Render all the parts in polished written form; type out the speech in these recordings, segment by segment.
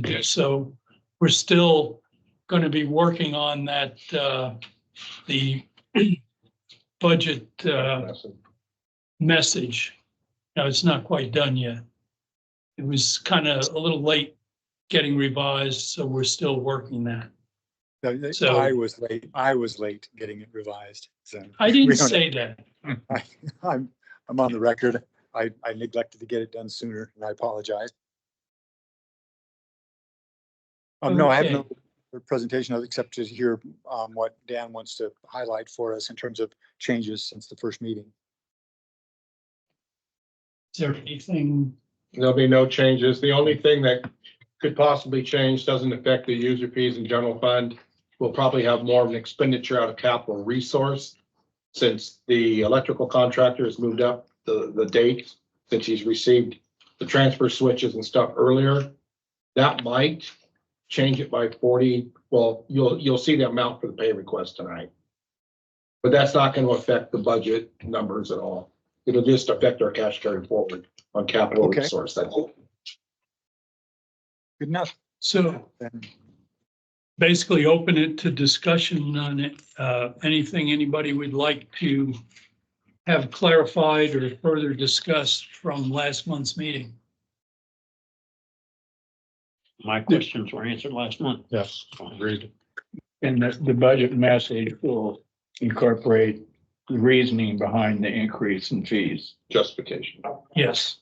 to do. So we're still going to be working on that, the budget message. Now, it's not quite done yet. It was kind of a little late getting revised, so we're still working that. So I was late. I was late getting it revised. So I didn't say that. I'm on the record. I neglected to get it done sooner, and I apologize. No, I have no presentation except to hear what Dan wants to highlight for us in terms of changes since the first meeting. Is there anything? There'll be no changes. The only thing that could possibly change doesn't affect the user fees and general fund. We'll probably have more of an expenditure out of capital resource since the electrical contractor has moved up the date, since he's received the transfer switches and stuff earlier. That might change it by 40. Well, you'll see the amount for the pay request tonight, but that's not going to affect the budget numbers at all. It'll just affect our cash carry forward on capital resource. That's it. Good enough. So basically open it to discussion on it. Anything anybody would like to have clarified or further discussed from last month's meeting? My questions were answered last month. Yes, agreed. And the budget message will incorporate the reasoning behind the increase in fees. Justification. Yes.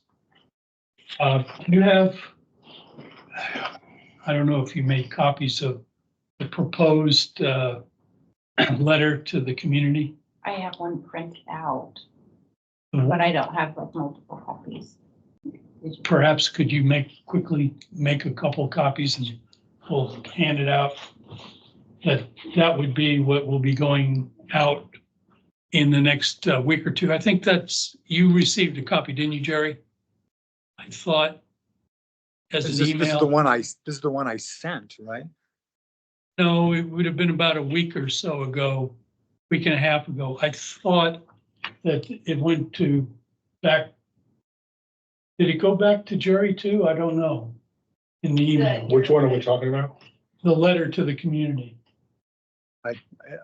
You have, I don't know if you made copies of the proposed letter to the community. I have one printed out, but I don't have like multiple copies. Perhaps could you quickly make a couple copies and we'll hand it out. That would be what will be going out in the next week or two. I think you received a copy, didn't you, Jerry? I thought as an email. This is the one I sent, right? No, it would have been about a week or so ago, week and a half ago. I thought that it went back. Did it go back to Jerry too? I don't know. In the email. Which one are we talking about? The letter to the community.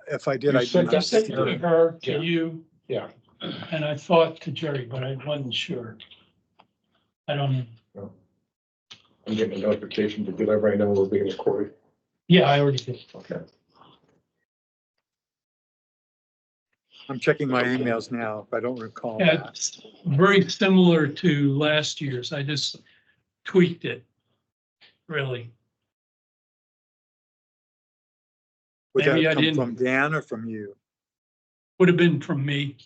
If I did, You I sent did. I sent it to her, Yeah. to you. Yeah. And I thought to Jerry, but I wasn't sure. I don't know. I'm getting a notification to let everybody know we're being recorded. Yeah, I already did. Okay. I'm checking my emails now, if I don't recall Yeah, that. it's very similar to last year's. I just tweaked it, really. Would maybe that I come didn't. from Dan or from you? Would have been from me.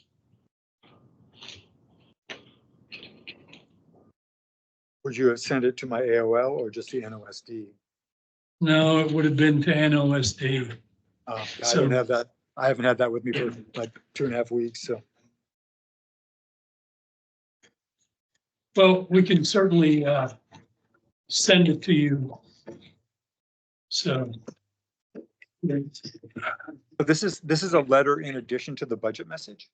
Would you have sent it to my AOL or just the NOSD? No, it would have been to NOSD. I So- don't have that. I haven't had that with me for like 2.5 weeks, so. Well, we can certainly send it to you. So. But this is a letter in addition to the budget message?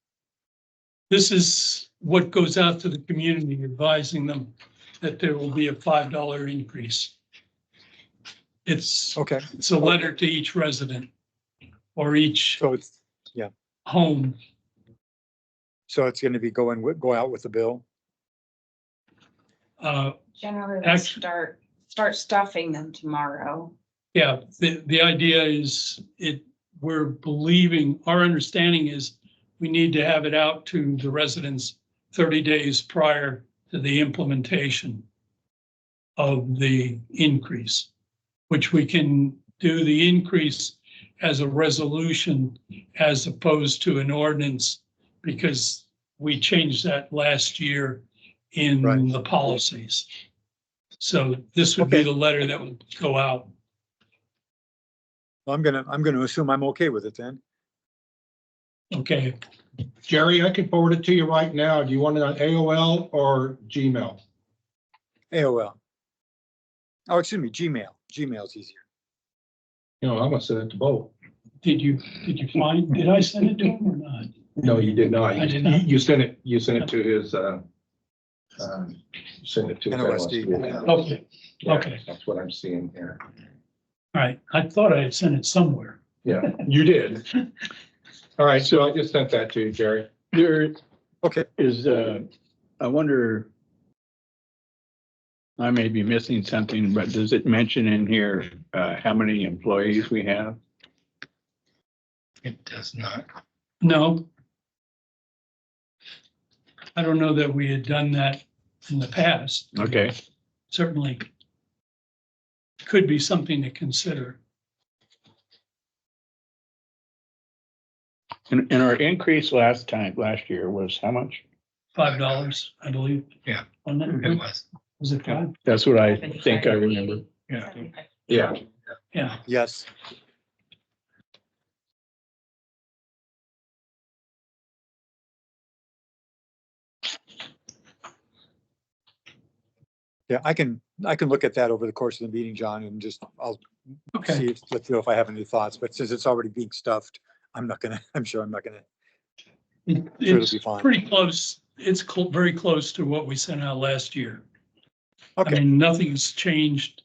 This is what goes out to the community, advising them that there will be a $5 increase. It's a letter to each resident or each So it's, home. so it's going to be go out with the bill? Generally, they Actually- start stuffing them tomorrow. Yeah, the idea is we're believing, our understanding is we need to have it out to the residents 30 days prior to the implementation of the increase, which we can do the increase as a resolution as opposed to an ordinance, because we changed that last year in the policies. So this would be the letter that would go out. I'm gonna assume I'm okay with it then. Okay, Jerry, I can forward it to you right now. Do you want it on AOL or Gmail? AOL. Oh, excuse me, Gmail. Gmail's easier. No, I'm gonna send it to both. did you find, did I send it to him or not? No, you did not. I did not. You sent it to his Send it to. NOSD. Okay, Yeah, okay. that's what I'm seeing here. all right. I thought I had sent it somewhere. Yeah, you did. All right, so I just sent that to you, Jerry. There Okay, is, I wonder, I may be missing something, but does it mention in here, how many employees we have? It does not. No. I don't know that we had done that in the past. Okay, Certainly could be something to consider. and our increase last year was how much? $5, I believe. Yeah. Wasn't It it? was. Was it five? That's what I think I remember. Yeah. Yeah, Yeah. yes. Yeah, I can look at that over the course of the meeting, John, and just, I'll Okay. see if, let's know if I have any thoughts, but since it's already being stuffed, I'm sure I'm not gonna, Sure, it'll It's be fine. pretty close. It's very close to what we sent out last year. I okay, mean, nothing's changed.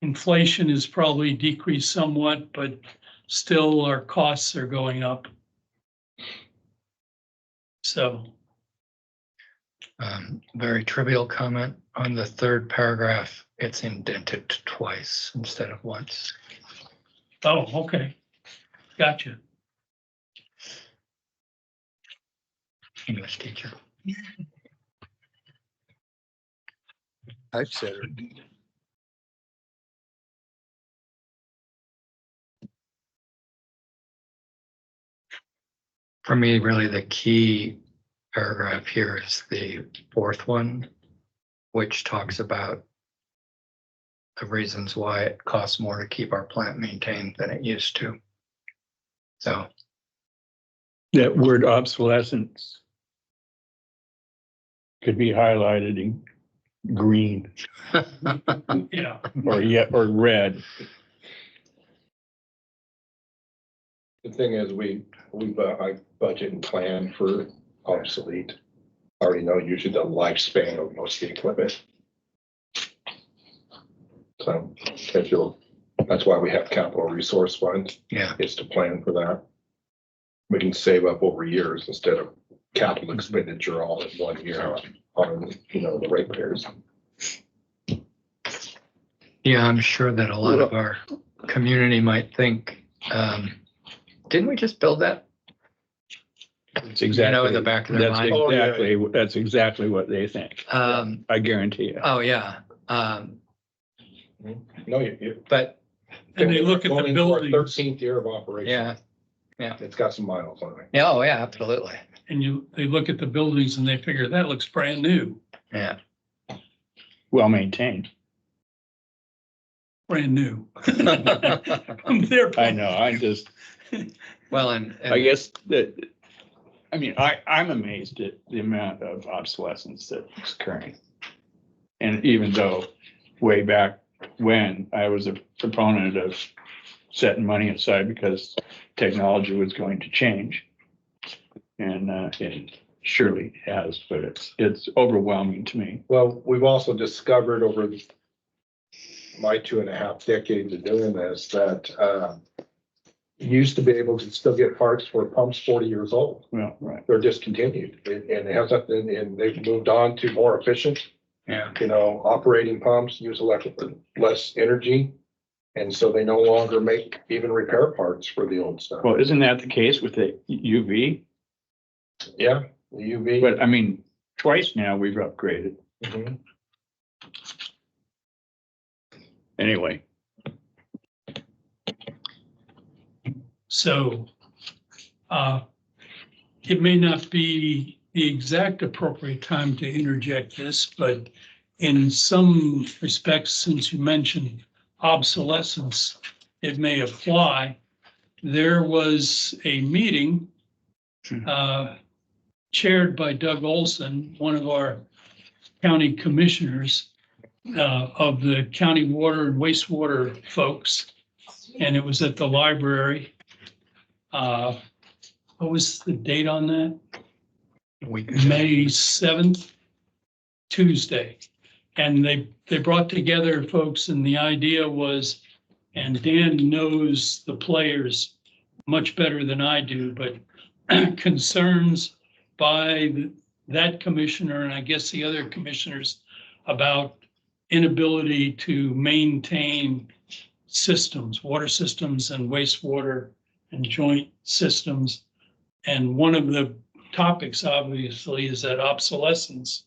Inflation has probably decreased somewhat, but still our costs are going up. So, Very trivial comment on the third paragraph. It's indented twice instead of once. oh, okay. Gotcha. English teacher. typesetter. For me, really the key paragraph here is the fourth one, which talks about the reasons why it costs more to keep our plant maintained than it used to. So, That word obsolescence could be highlighted in green Yeah. or red. the thing is, I budget and plan for obsolete. I already know usually the lifespan of most of the equipment. So, that's why we have capital resource fund, yeah, is to plan for that. We can save up over years instead of capital expenditure all in 1 year on, the ratepayers. yeah, I'm sure that a lot of our community might think, didn't we just build that? It's exactly, in the back of their that's mind. Oh, yeah. that's exactly what they think. I guarantee you. Oh, yeah, No, you. but And they look at the Going into our buildings 13th year of operation. yeah, It's got some miles on it. yeah, oh, yeah, absolutely, and they look at the buildings and they figure that looks brand new, yeah. Well maintained. brand new. From their I point. know, Well, and I guess that, I'm amazed at the amount of obsolescence that's occurring. And even though way back when I was a proponent of setting money aside because technology was going to change. And it surely has, but it's overwhelming to me. Well, we've also discovered over my 2.5 decades of doing this that you used to be able to still get parts for pumps 40 years old. Well, right. They're discontinued and it hasn't, and they've moved on to more efficient, yeah, operating pumps, use less energy. And so they no longer make even repair parts for the old stuff. Well, isn't that the case with the UV? Yeah, the UV. But twice now we've upgraded. Mhm. Anyway, So it may not be the exact appropriate time to interject this, but in some respects, since you mentioned obsolescence, it may apply. There was a meeting chaired by Doug Olson, one of our county commissioners of the county water and wastewater folks. And it was at the library. What was the date on that? we May 7th. Tuesday. And they brought together folks, and the idea was, and Dan knows the players much better than I do, but concerns by that commissioner and I guess the other commissioners about inability to maintain systems, water systems and wastewater and joint systems. And one of the topics obviously is that obsolescence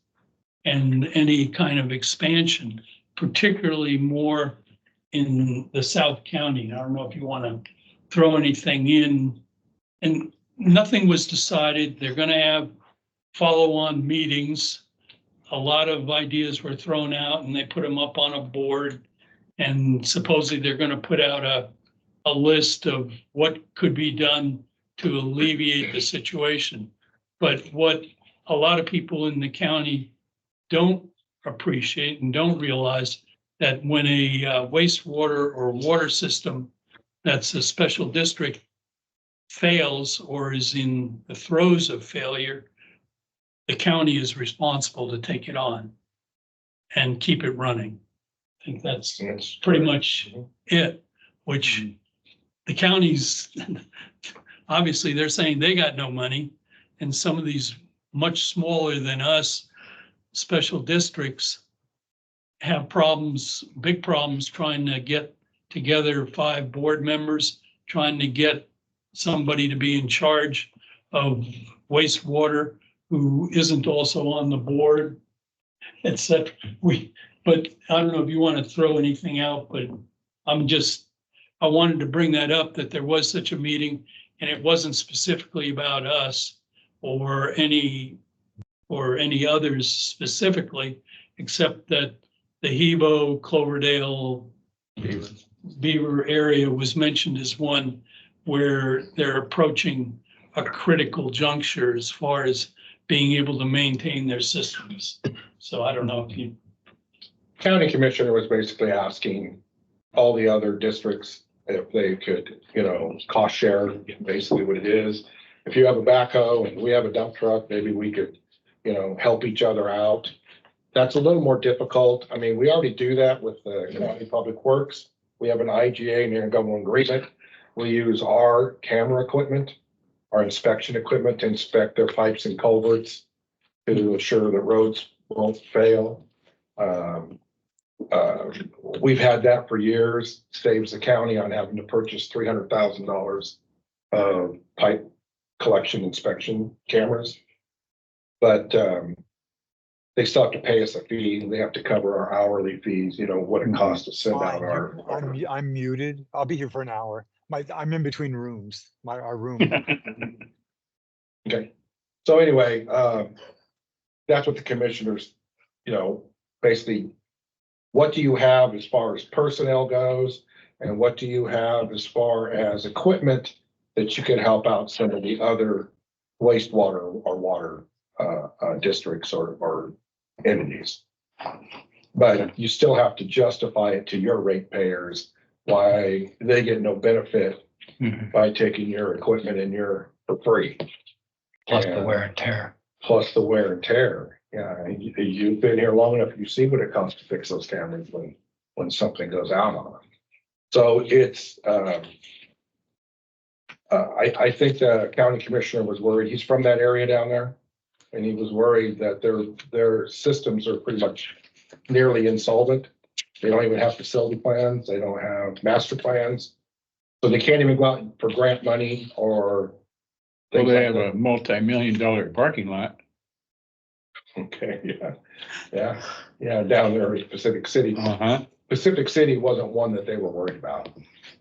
and any kind of expansion, particularly more in the South County. I don't know if you want to throw anything in, and nothing was decided. They're going to have follow-on meetings. A lot of ideas were thrown out and they put them up on a board, and supposedly they're going to put out a list of what could be done to alleviate the situation. But what a lot of people in the county don't appreciate and don't realize that when a wastewater or water system that's a special district fails or is in the throes of failure, the county is responsible to take it on and keep it running. I think that's pretty much it, which the counties, obviously they're saying they got no money, and some of these much smaller than us special districts have problems, big problems trying to get together 5 board members, trying to get somebody to be in charge of wastewater who isn't also on the board, etc. But I don't know if you want to throw anything out, but I wanted to bring that up, that there was such a meeting, and it wasn't specifically about us or any others specifically, except that the Hebo, Cloverdale, Beaver area was mentioned as one where they're approaching a critical juncture as far as being able to maintain their systems. So I don't know if you. County commissioner was basically asking all the other districts if they could, cost share, basically what it is. If you have a backhoe and we have a dump truck, maybe we could, help each other out. That's a little more difficult. I mean, we already do that with the County Public Works. We have an IGA and intergovernmental agreement. We use our camera equipment, our inspection equipment to inspect their pipes and culverts to assure that roads won't fail. We've had that for years, saves the county on having to purchase $300,000 of pipe collection inspection cameras. But they still have to pay us a fee. They have to cover our hourly fees, what it costs to send out our. I'm muted. I'll be here for an hour. I'm in between rooms, our room. Okay, so anyway, that's what the commissioners, basically, what do you have as far as personnel goes? And what do you have as far as equipment that you can help out some of the other wastewater or water districts or entities? But you still have to justify it to your ratepayers why they get no benefit by taking your equipment and for free. Plus the wear and tear. Plus the wear and tear. Yeah, you've been here long enough, you see what it costs to fix those cameras when something goes out on them. So it's, I think the county commissioner was worried. He's from that area down there. And he was worried that their systems are pretty much nearly insolvent. They don't even have facility plans. They don't have master plans. So they can't even go out for grant money or. Well, they have a multi-million-dollar parking lot. Okay, yeah, down there in Pacific City. Pacific City wasn't one that they were worried about.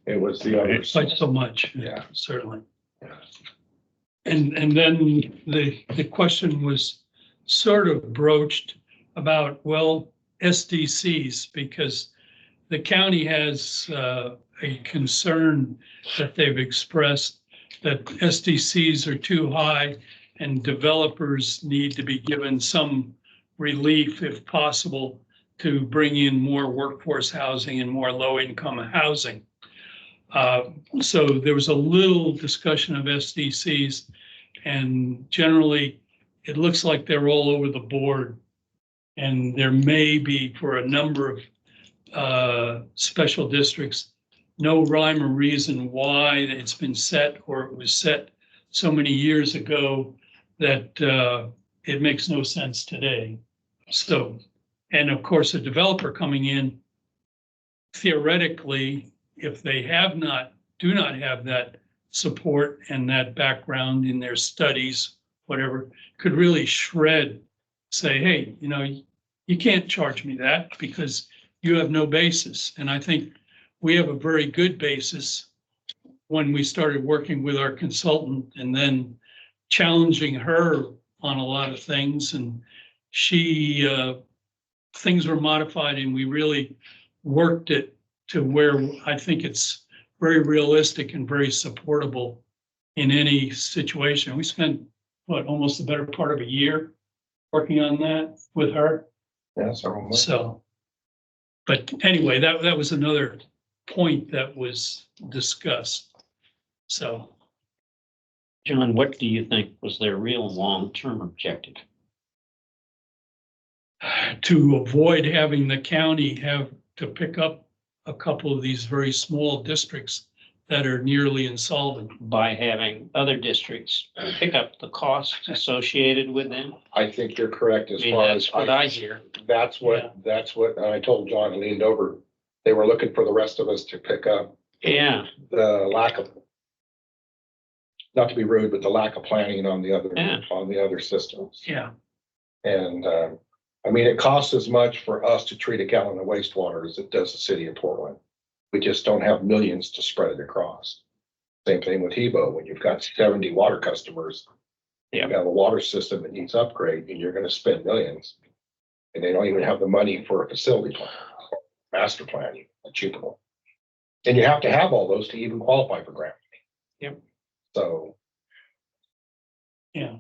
It was the other. Quite so much. Yeah. Certainly. Yeah. And then the question was sort of broached about, well, SDCs, because the county has a concern that they've expressed that SDCs are too high and developers need to be given some relief if possible to bring in more workforce housing and more low-income housing. So there was a little discussion of SDCs, and generally it looks like they're all over the board And there may be, for a number of special districts, no rhyme or reason why it's been set, or it was set so many years ago that it makes no sense today. So, and of course, a developer coming in, theoretically, if they do not have that support and that background in their studies, whatever, could really shred, say, hey, you can't charge me that because you have no basis. And I think we have a very good basis when we started working with our consultant and then challenging her on a lot of things. And things were modified and we really worked it to where I think it's very realistic and very supportable in any situation. We spent, almost the better part of a year working on that with her. Yeah, several months. So, but anyway, that was another point that was discussed. So, John, what do you think was their real long-term objective? to avoid having the county have to pick up a couple of these very small districts that are nearly insolvent. By having other districts pick up the costs associated with them? I think you're correct I as mean, far that's as, what I hear. that's what I told John, and leaned over. They were looking for the rest of us to pick up Yeah, the lack of, not to be rude, but the lack of planning on the Yeah. other systems. Yeah, And, I mean, it costs as much for us to treat a gallon of wastewater as it does the city of Portland. We just don't have millions to spread it across. Same thing with Hebo, when you've got 70 water customers. You have a water system that needs upgrade and you're gonna spend millions. And they don't even have the money for a facility plan, master plan, achievable. And you have to have all those to even qualify for grant. Yep. So, yeah.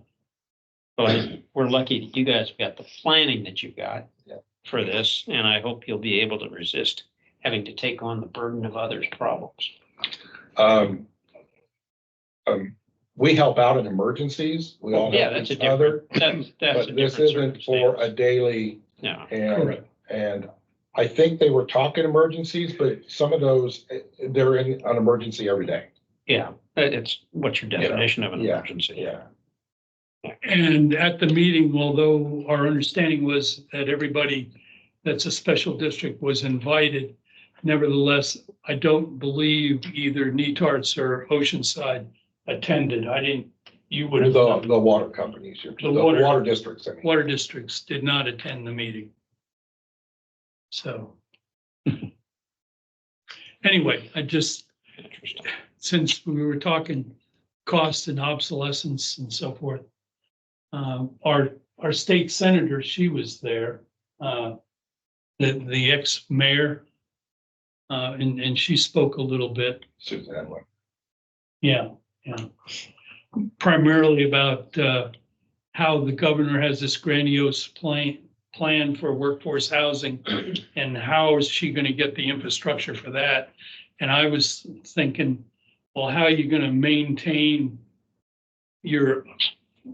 but we're lucky that you guys have got the planning that you've got Yeah. for this, and I hope you'll be able to resist having to take on the burden of others' problems. we help out in emergencies. We all Yeah, help that's a each other. different, that's a But this different isn't for a circumstance. daily, No, and I think they were talking emergencies, but some of those, they're in an emergency every day. yeah, it's what's your definition of an Yeah, emergency? Yeah. And at the meeting, although our understanding was that everybody that's a special district was invited, nevertheless, I don't believe either Netarts or Oceanside attended. You would have, The water companies, the water- water districts. I mean. water districts did not attend the meeting. So. Anyway, Interesting. since we were talking cost and obsolescence and so forth, our state senator, she was there, the ex-mayor, and she spoke a little bit. Suzanne went. Yeah. Primarily about how the governor has this grandiose plan for workforce housing and how is she going to get the infrastructure for that? And I was thinking, well, how are you going to maintain your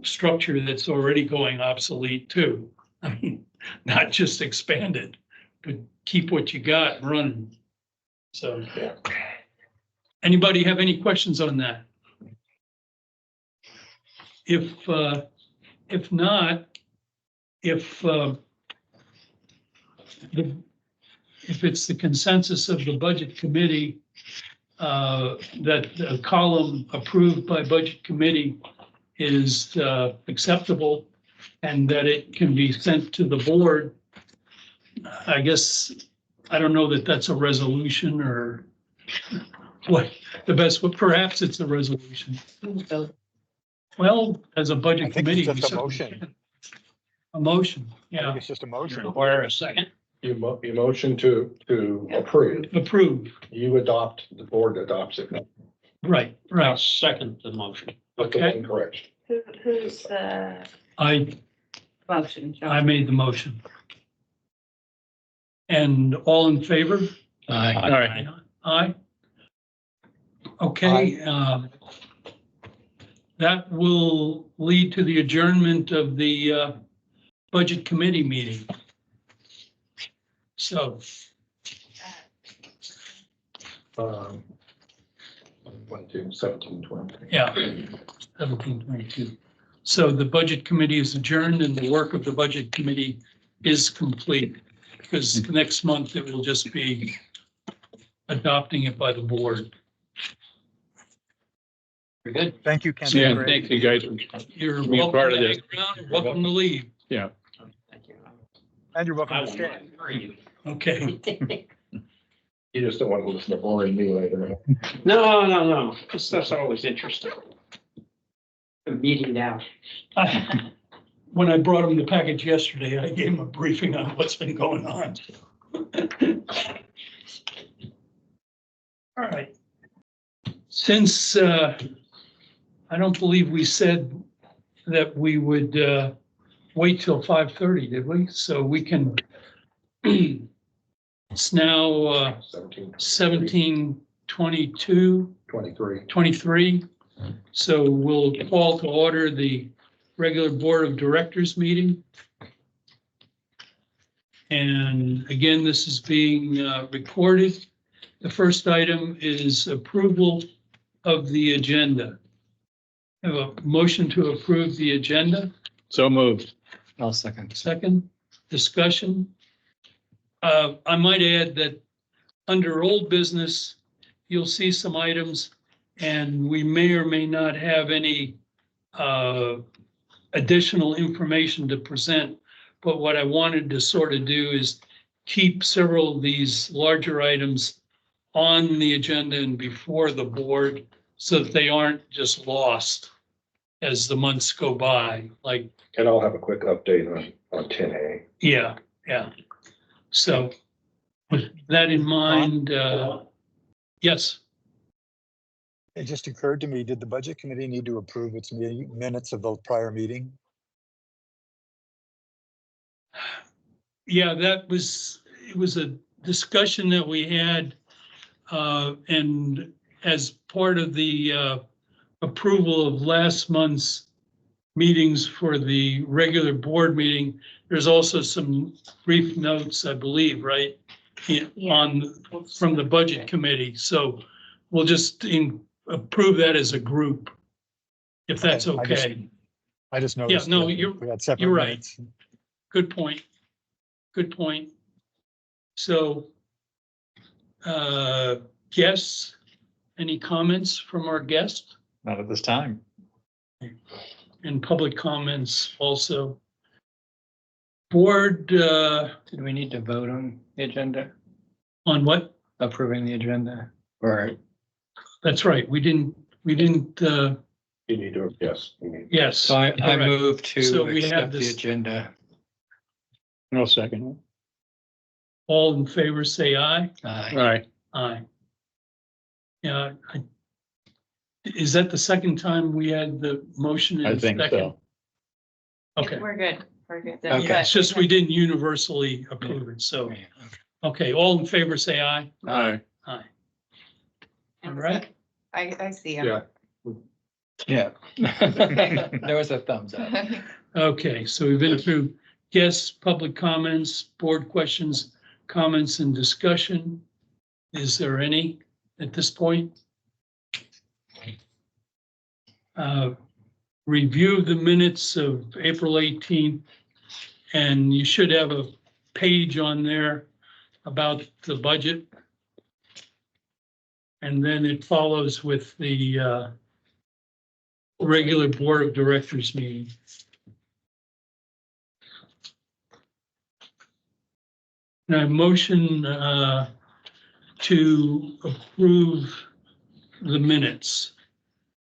structure that's already going obsolete too? I mean, not just expand it, but keep what you got running. So, Yeah. Anybody have any questions on that? If not, if it's the consensus of the budget committee that the column approved by budget committee is acceptable and that it can be sent to the board, I guess, I don't know that that's a resolution or what the best, perhaps it's a resolution. Well, as a I budget think committee. it's we just a certainly motion. can. A motion, I think yeah, it's just a motion. Require a second? You motion to approve, approve, you adopt, the board adopts it. right, I'll right. second the motion. With the Okay. one correction. Who's the I motion? I made the motion. And all in favor? Aye. All right. Aye. Okay, that will lead to the adjournment of the budget committee meeting. So, 1720. yeah, 1722. So the budget committee is adjourned and the work of the budget committee is complete. Because next month it will just be adopting it by the board. Very good. Thank you, Ken. Yeah, Great. thank you guys. You're Being welcome part to of hang around, or welcome to leave. Yeah. Thank you. And you're I welcome to will stay. not hurry you. Okay, You just don't want to listen to boring me later. No. This stuff's always interesting. The meeting now. when I brought him the package yesterday, I gave him a briefing on what's been going on. All right. Since I don't believe we said that we would wait till 5:30, did we? So we can, it's now 17:22, 23. So we'll call to order the regular Board of Directors meeting. And again, this is being recorded. The first item is approval of the agenda. Have a motion to approve the agenda. So moved. I'll second. Second, discussion. I might add that under old business, you'll see some items and we may or may not have any additional information to present. But what I wanted to sort of do is keep several of these larger items on the agenda and before the board so that they aren't just lost as the months go by, like, And I'll have a quick update on 10A. yeah. So with that in mind, yes, It just occurred to me, did the budget committee need to approve its minutes of the prior meeting? yeah, it was a discussion that we had. And as part of the approval of last month's meetings for the regular board meeting, there's also some brief notes, I believe, right? From the budget committee. So we'll just approve that as a group, if that's okay. I just noticed. no, that we had separate you're right. minutes. Good point. So, guests, any comments from our guest? Not at this time. And public comments also. Board, Did we need to vote on the agenda, on what? approving the agenda? Or That's right, we didn't, You need to, yes. You need- yes. so I correct. move So to we have accept the this- agenda. No second. All in favor, say aye. Aye. Right. Aye. Yeah, is that the second time we had the motion? I and think second? so. Okay, We're good. Okay. yeah, it's just we didn't universally approve it, so, okay, all in favor, say aye. Aye. Aye. All right, I see him. Yeah. Yeah. There was a thumbs up. okay, so we've been through guests, public comments, board questions, comments and discussion. Is there any at this point? Review the minutes of April 18th, and you should have a page on there about the budget. And then it follows with the regular Board of Directors meeting. Now, I motion to approve the minutes.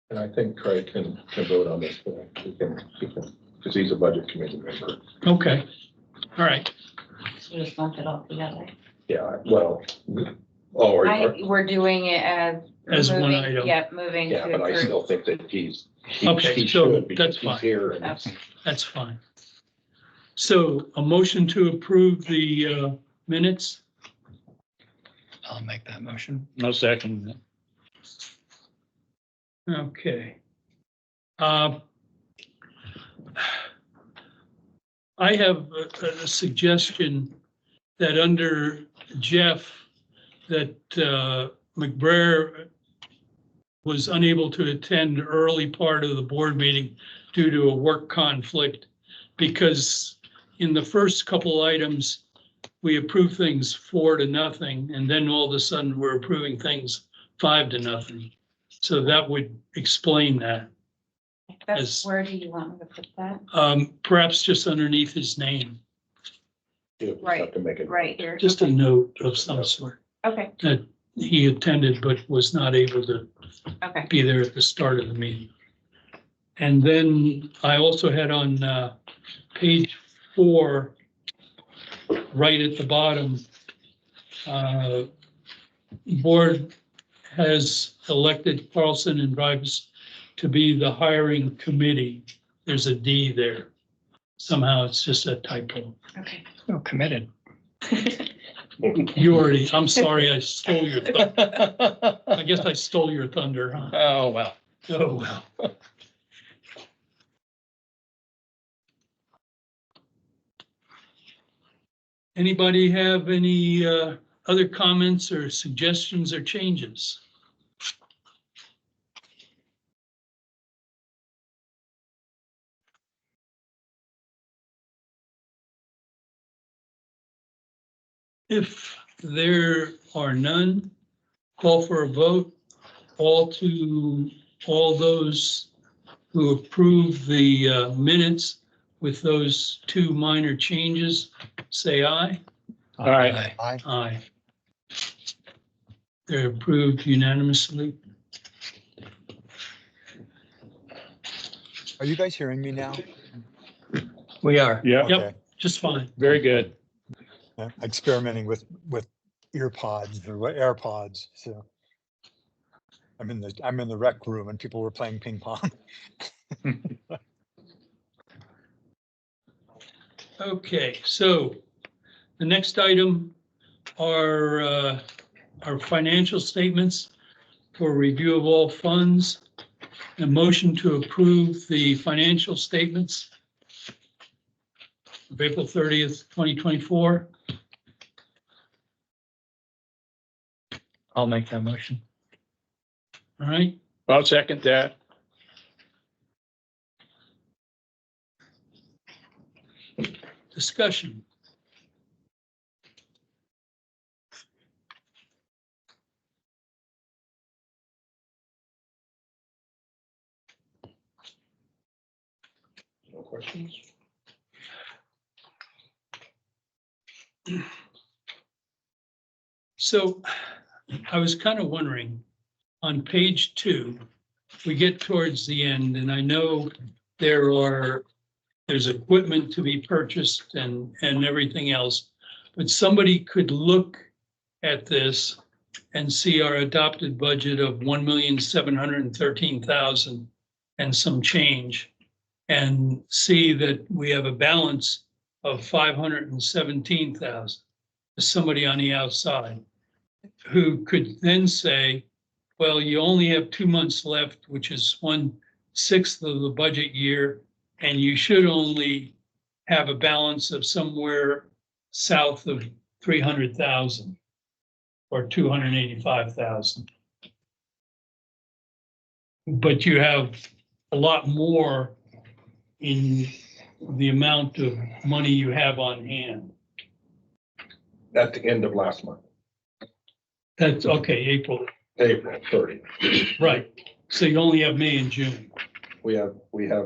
And I think Craig can vote on this. He can, because he's a budget committee member. Okay, all right. We just lumped it all together. Yeah, well, We're doing it as. As one moving- item. Yep, moving yeah, to but I approve. still think that he Okay, so should because that's he's fine. here. And Okay. That's fine. So a motion to approve the minutes. I'll make that motion. No second. Okay. I have a suggestion that under Jeff, that McBrayer was unable to attend early part of the board meeting due to a work conflict, because in the first couple items, we approved things 4-0, and then all of a sudden we're approving things 5-0. So that would explain that. That's, where do you want me to put that? Perhaps just underneath his name, You just have Right. to make it. Right here. just a note of some sort Okay, that he attended but was not able to okay. be there at the start of the meeting. And then I also had on page 4, right at the bottom, board has elected Carlson and Ribes to be the hiring committee. There's a D there. Somehow it's just a typo. Okay. Oh, committed. You already, I'm sorry, I stole your thunder. I guess I stole your thunder, huh? Oh, well. Oh, well. Anybody have any other comments or suggestions or changes? If there are none, call for a vote. All those who approve the minutes with those 2 minor changes, say aye. All right. Aye. Aye. They're approved unanimously. Are you guys hearing me now? We are. Yeah, Yep. Okay. Just fine. very good. Yeah, experimenting with ear pods or what AirPods, so. I'm in the rec room and people were playing ping pong. Okay, so the next item are our financial statements for review of all funds. A motion to approve the financial statements of April 30th, 2024. I'll make that motion. All right, I'll second that. discussion. No questions? So I was kind of wondering, on page 2, we get towards the end, and I know there's equipment to be purchased and everything else, but somebody could look at this and see our adopted budget of 1,713,000 and some change, and see that we have a balance of 517,000. Somebody on the outside who could then say, well, you only have 2 months left, which is 1/6 of the budget year, and you should only have a balance of somewhere south of 300,000 or 285,000. But you have a lot more in the amount of money you have on hand. At the end of last month, That's okay, April, April 30. right. So you only have May and June. We have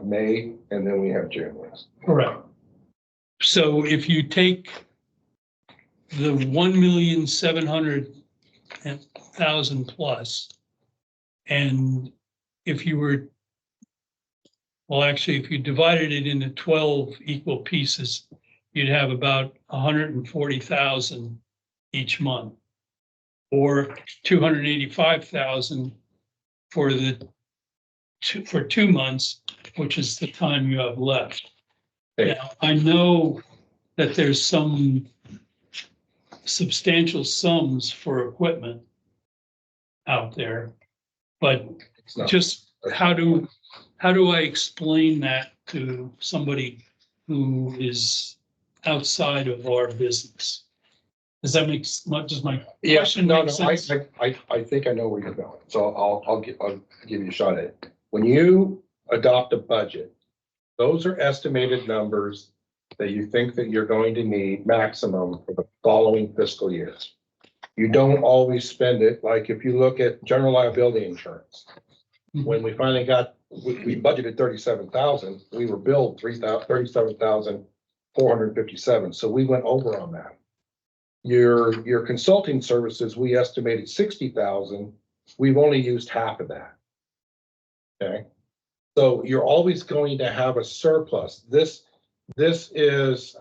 May and then we have June. Correct. So if you take the 1,700,000 plus, and if you were, well, actually, if you divided it into 12 equal pieces, you'd have about 140,000 each month, or 285,000 for 2 months, which is the time you have left. Hey. Now, I know that there's some substantial sums for equipment out there, but It's not, just how do I explain that to somebody who is outside of our business? Does that make much as my Yeah, question no, makes no, I, sense? I think I know where you're going, so I'll give you a shot at it. When you adopt a budget, those are estimated numbers that you think that you're going to need maximum for the following fiscal years. You don't always spend it, like if you look at general liability insurance. When we finally got, we budgeted 37,000, we were billed 37,457, so we went over on that. Your consulting services, we estimated 60,000, we've only used half of that. Okay, so you're always going to have a surplus. This is,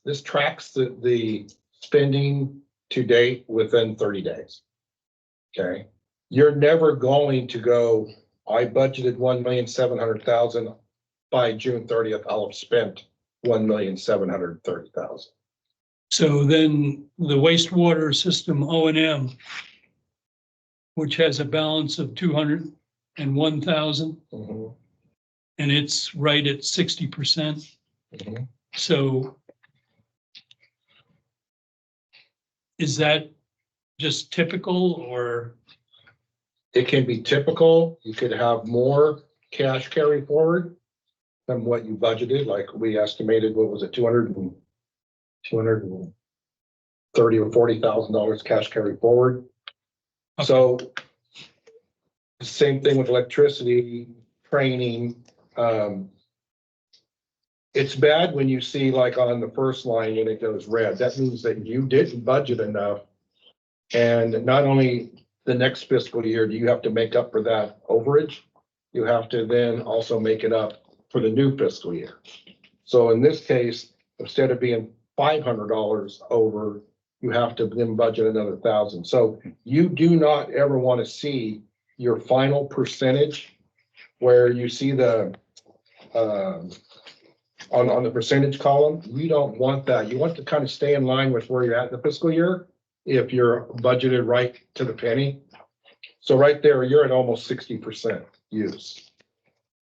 this tracks the spending to date within 30 days. Okay, you're never going to go, I budgeted 1,700,000 by June 30th, I'll have spent 1,730,000. So then the wastewater system O&M, which has a balance of 201,000, Mhm, and it's right at 60%. mhm. So is that just typical, or? It can be typical, you could have more cash carry forward than what you budgeted, like we estimated, what was it, 230 or $40,000 cash carry forward. So same thing with electricity, training. It's bad when you see like on the first line and it goes red. That means that you didn't budget enough. And not only the next fiscal year do you have to make up for that overage, you have to then also make it up for the new fiscal year. So in this case, instead of being $500 over, you have to then budget another 1,000. So you do not ever want to see your final percentage where you see the on the percentage column. You don't want that. You want to kind of stay in line with where you're at in the fiscal year if you're budgeted right to the penny. So right there, you're at almost 60% use.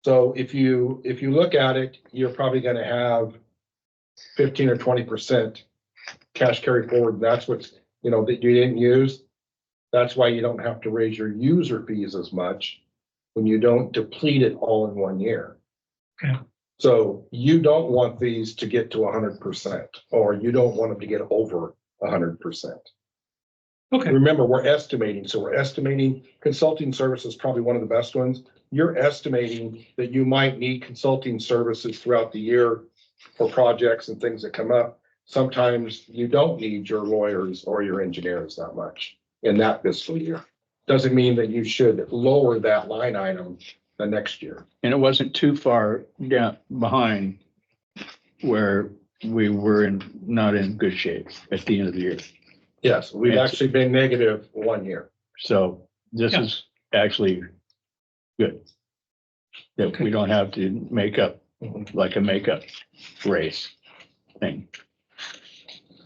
So if you look at it, you're probably going to have 15 or 20% cash carry forward. That's what's, that you didn't use. That's why you don't have to raise your user fees as much when you don't deplete it all in one year. Okay. So you don't want these to get to 100%, or you don't want them to get over 100%. Okay. Remember, we're estimating. So we're estimating consulting services, probably one of the best ones. You're estimating that you might need consulting services throughout the year for projects and things that come up. Sometimes you don't need your lawyers or your engineers that much in that fiscal year. Doesn't mean that you should lower that line item the next year. And it wasn't too far down behind where we were not in good shape at the end of the year. Yes, we've It's- actually been negative 1 year. So this Yeah. is actually good. That we don't have to make up like a makeup race thing.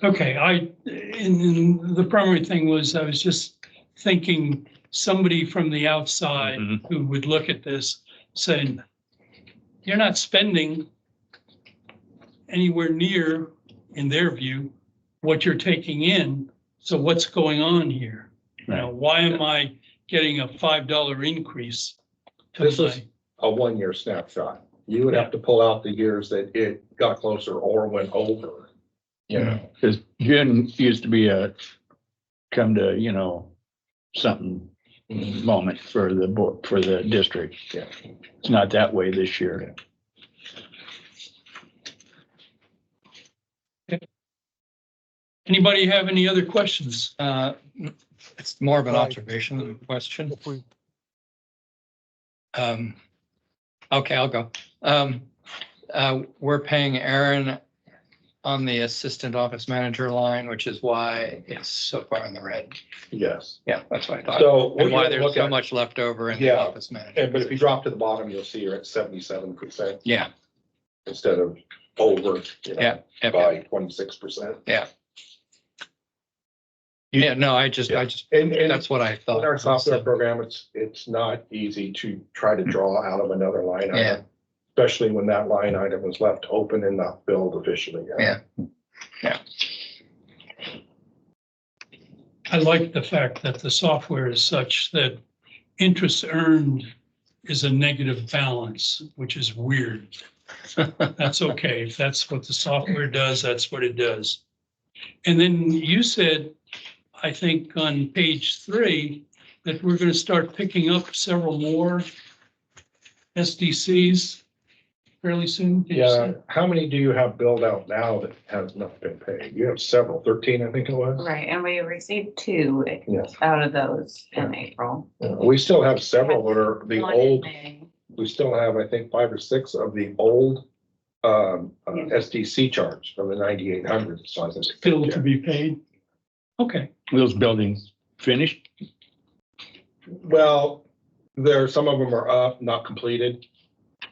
Okay, and the primary thing was, I was just thinking somebody from the outside Mhm. who would look at this saying, you're not spending anywhere near, in their view, what you're taking in. So what's going on here? You know, why am I getting a $5 increase? to This my- is a 1 year snapshot. You would have to pull out the years that it got closer or went over. Because June used to be a come to, something moment for the board, for the district. Yeah. It's not that way this year. Anybody have any other questions? It's more of an Right. observation than a question. If we, Okay, I'll go. We're paying Aaron on the assistant office manager line, which is why it's so far in the red. Yes. Yeah, that's what I thought. So what And why you're there's looking so at, much left over in the Yeah. office manager. but if you drop to the bottom, you'll see you're at 77% Yeah, instead of over, yeah, yeah, by 26%. yeah. No, I just, And that's what I thought. in our software program, it's not easy to try to draw out of another line Yeah. item. Especially when that line item is left open and not billed officially. Yeah. Yeah. I like the fact that the software is such that interest earned is a negative balance, which is weird. That's okay. If that's what the software does, that's what it does. And then you said, I think on page 3, that we're going to start picking up several more SDCs fairly soon. Did you Yeah, say? how many do you have billed out now that has not been paid? You have several, 13, I think it was. Right, and we received 2 Yeah. out of those in April. We still have several that are the One in old, May. we still have, I think, 5 or 6 of the old SDC charge from the 9800. So I think Still to be paid? Okay, Those buildings finished? Well, some of them are up, not completed.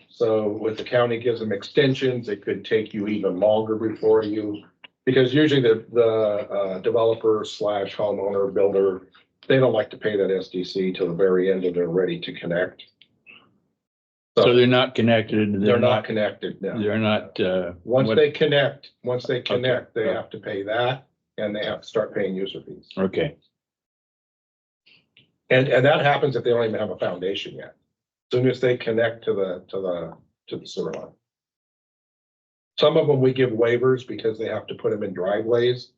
So with the county gives them extensions, it could take you even longer before you, because usually the developer slash homeowner builder, they don't like to pay that SDC till the very end and they're ready to connect. So they're not connected. They're not connected now. They're not, Once what- they connect, they Okay. have to pay that and they have to start paying user fees. okay. And that happens if they don't even have a foundation yet. As soon as they connect to the sewer line. Some of them we give waivers because they have to put them in driveways.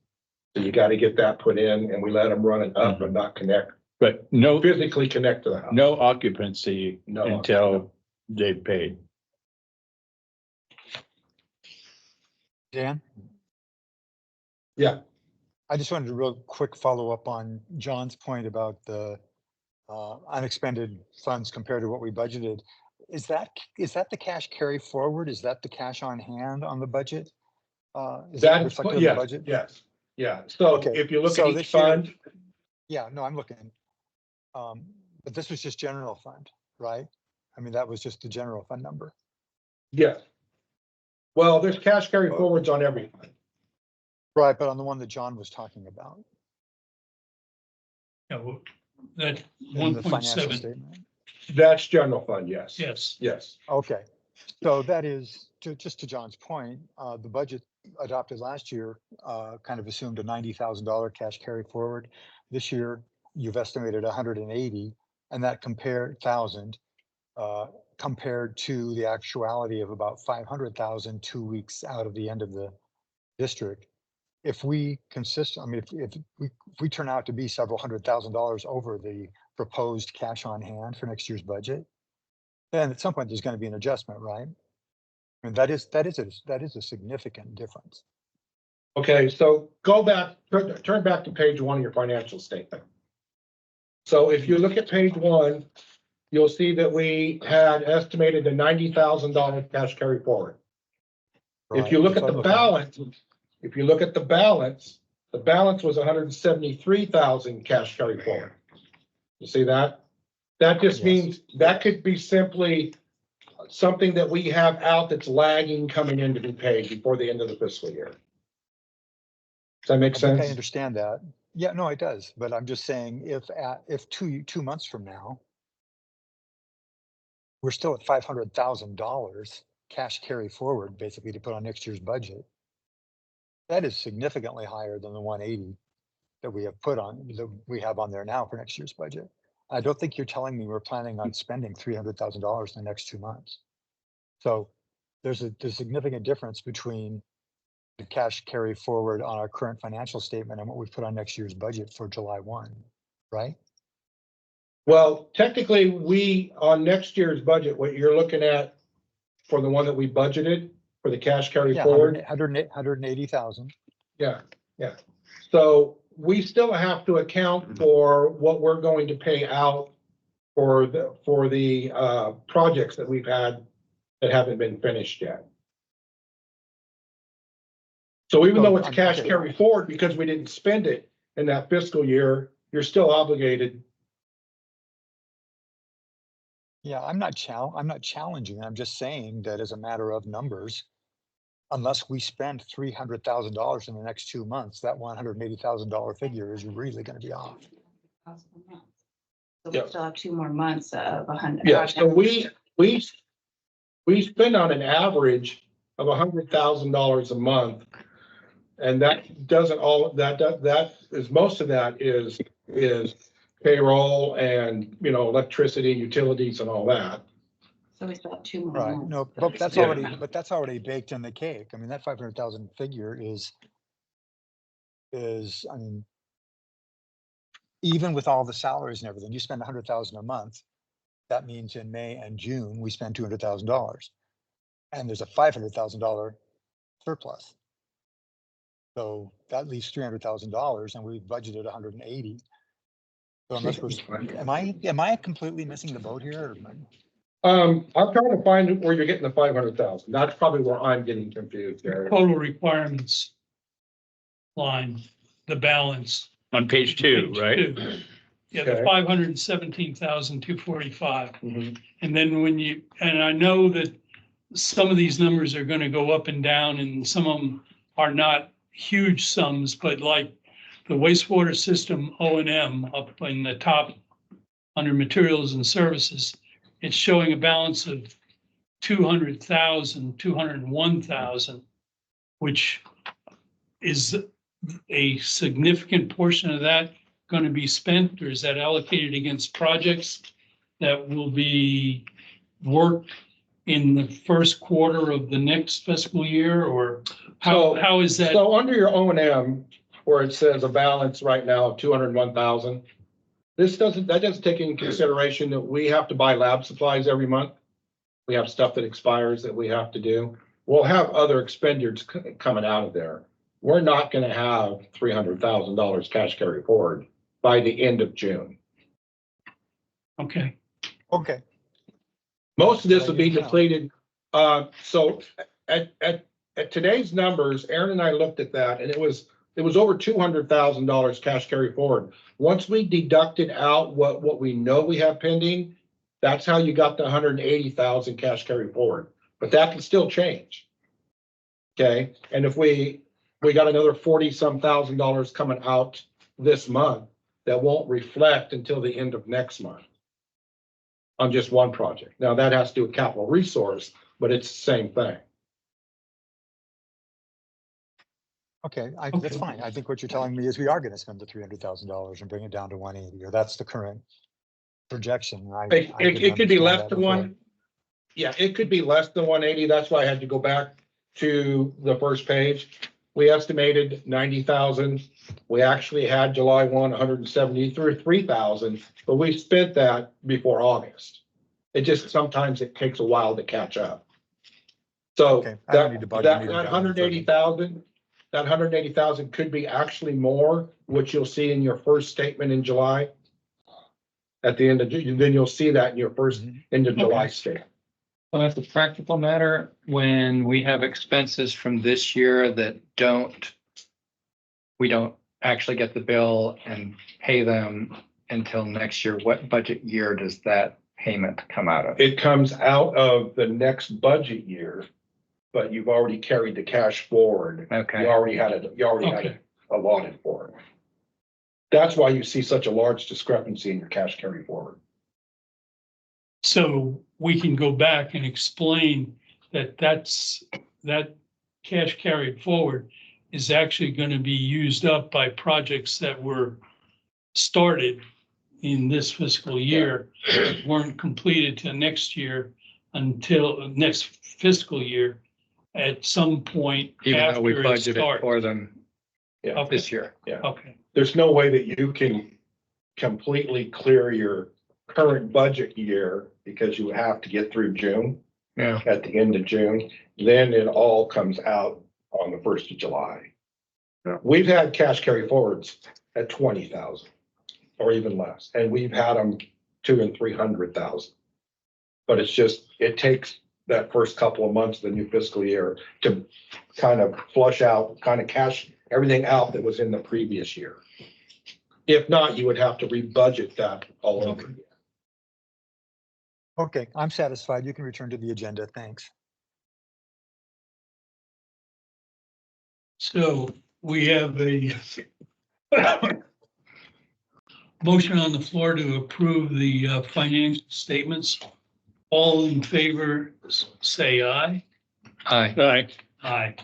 So you gotta get that put in and we let them run it up but not connect, But no, physically connect to the house. no occupancy No. until they've paid. Dan? Yeah. I just wanted to real quick follow up on John's point about the unexpended funds compared to what we budgeted. Is that the cash carry forward? Is that the cash on hand on the budget? Is that That's, reflected in the budget? yes, yeah. So Okay, if you look so at each this year- fund, Yeah, no, I'm looking. But this was just general fund, right? I mean, that was just the general fund number. yes. Well, there's cash carry forwards on every fund. Right, but on the one that John was talking about, yeah, well, that in the financial 1.7, statement. That's general fund, yes. yes. Yes. Okay, so that is, just to John's point, the budget adopted last year kind of assumed a $90,000 cash carry forward. This year, you've estimated 180, and that compared to the actuality of about 500,000 2 weeks out of the end of the district. If we I mean, if we turn out to be several $100,000 over the proposed cash on hand for next year's budget, then at some point there's going to be an adjustment, right? I mean, that is a significant difference. Okay, so go back, turn back to page 1 of your financial statement. So if you look at page 1, you'll see that we had estimated a $90,000 cash carry forward. If you look at the balance, the balance was 173,000 cash carry forward. You see that? That just Yes. means that could be simply something that we have out that's lagging coming in to be paid before the end of the fiscal year. Does that make I think I sense? understand that. Yeah, no, it does. But I'm just saying if 2 months from now, we're still at $500,000 cash carry forward, basically to put on next year's budget. That is significantly higher than the 180 that we have on there now for next year's budget. I don't think you're telling me we're planning on spending $300,000 in the next 2 months. So there's a significant difference between the cash carry forward on our current financial statement and what we put on next year's budget for July 1, right? Well, technically, on next year's budget, what you're looking at for the one that we budgeted for the cash carry Yeah, forward. 180,000. Yeah. So we still have to account for what we're going to pay out for the projects that we've had that haven't been finished yet. So even though it's cash Okay. carry forward because we didn't spend it in that fiscal year, you're still obligated. Yeah, I'm not challenging. I'm just saying that as a matter of numbers, unless we spend $300,000 in the next 2 months, that $180,000 figure is really going to be off. So Yeah. we still have 2 more months of 100. Yeah, so we spend on an average of $100,000 a month. And that doesn't all, that is, most of that is payroll and, you know, electricity, utilities and all that. So we've got 2 more Right, months. no, but that's Yeah. already baked in the cake. I mean, that 500,000 figure is, I mean, even with all the salaries and everything, you spend 100,000 a month. That means in May and June, we spend $200,000. And there's a $500,000 surplus. So that leaves $300,000 and we budgeted 180. So unless am I completely missing the boat here? I'm trying to find where you're getting the 500,000. That's probably where I'm getting confused there. Total requirements line, the balance. On page 2, Page right? 2. Yeah, the Okay. 517,245. Mhm. And then and I know that some of these numbers are gonna go up and down and some of them are not huge sums, but like the wastewater system O&M up in the top under materials and services, it's showing a balance of 200,000, 201,000, which is a significant portion of that going to be spent, or is that allocated against projects that will be worked in the first quarter of the next fiscal year, or how is that? So under your O&M, where it says a balance right now of 201,000, that doesn't take into consideration that we have to buy lab supplies every month. We have stuff that expires that we have to do. We'll have other expenditures coming out of there. We're not gonna have $300,000 cash carry forward by the end of June. Okay, Okay, Most of this will be Yeah. depleted. So at today's numbers, Aaron and I looked at that and it was over $200,000 cash carry forward. Once we deducted out what we know we have pending, that's how you got the 180,000 cash carry forward, but that can still change. Okay, and if we got another 40-some thousand dollars coming out this month, that won't reflect until the end of next month on just one project. Now that has to do with capital resource, but it's the same thing. okay, Okay. that's fine. I think what you're telling me is we are gonna spend the $300,000 and bring it down to 180, or that's the current projection. It could be less than one. Yeah, it could be less than 180. That's why I had to go back to the first page. We estimated 90,000. We actually had July 1, 173,000, but we spent that before August. It just, sometimes it takes a while to catch up. So Okay, I don't need to budget that anything further. 180,000, that 180,000 could be actually more, which you'll see in your first statement in July. At the end of June, then you'll see that in your first end of July statement. Well, as a practical matter, when we have expenses from this year that we don't actually get the bill and pay them until next year, what budget year does that payment come out of? It comes out of the next budget year, but you've already carried the cash forward. Okay. You already had it allotted for it. That's why you see such a large discrepancy in your cash carry forward. so we can go back and explain that that cash carried forward is actually going to be used up by projects that were started in this fiscal year, that weren't completed till next year, until next fiscal year at some point Even though we after it budgeted starts. for them Yeah. Okay, this year. okay, There's no way that you can completely clear your current budget year because you have to get through June. Yeah. At the end of June, then it all comes out on the 1st of July. Yeah. We've had cash carry forwards at 20,000 or even less, and we've had them 200,000 and 300,000. But it's just, it takes that first couple of months of the new fiscal year to kind of flush out, kind of cash everything out that was in the previous year. If not, you would have to rebudget that all over again. Okay, I'm satisfied. You can return to the agenda. Thanks. so we have a motion on the floor to approve the financial statements. All in favor, say aye. Aye. Right. Aye.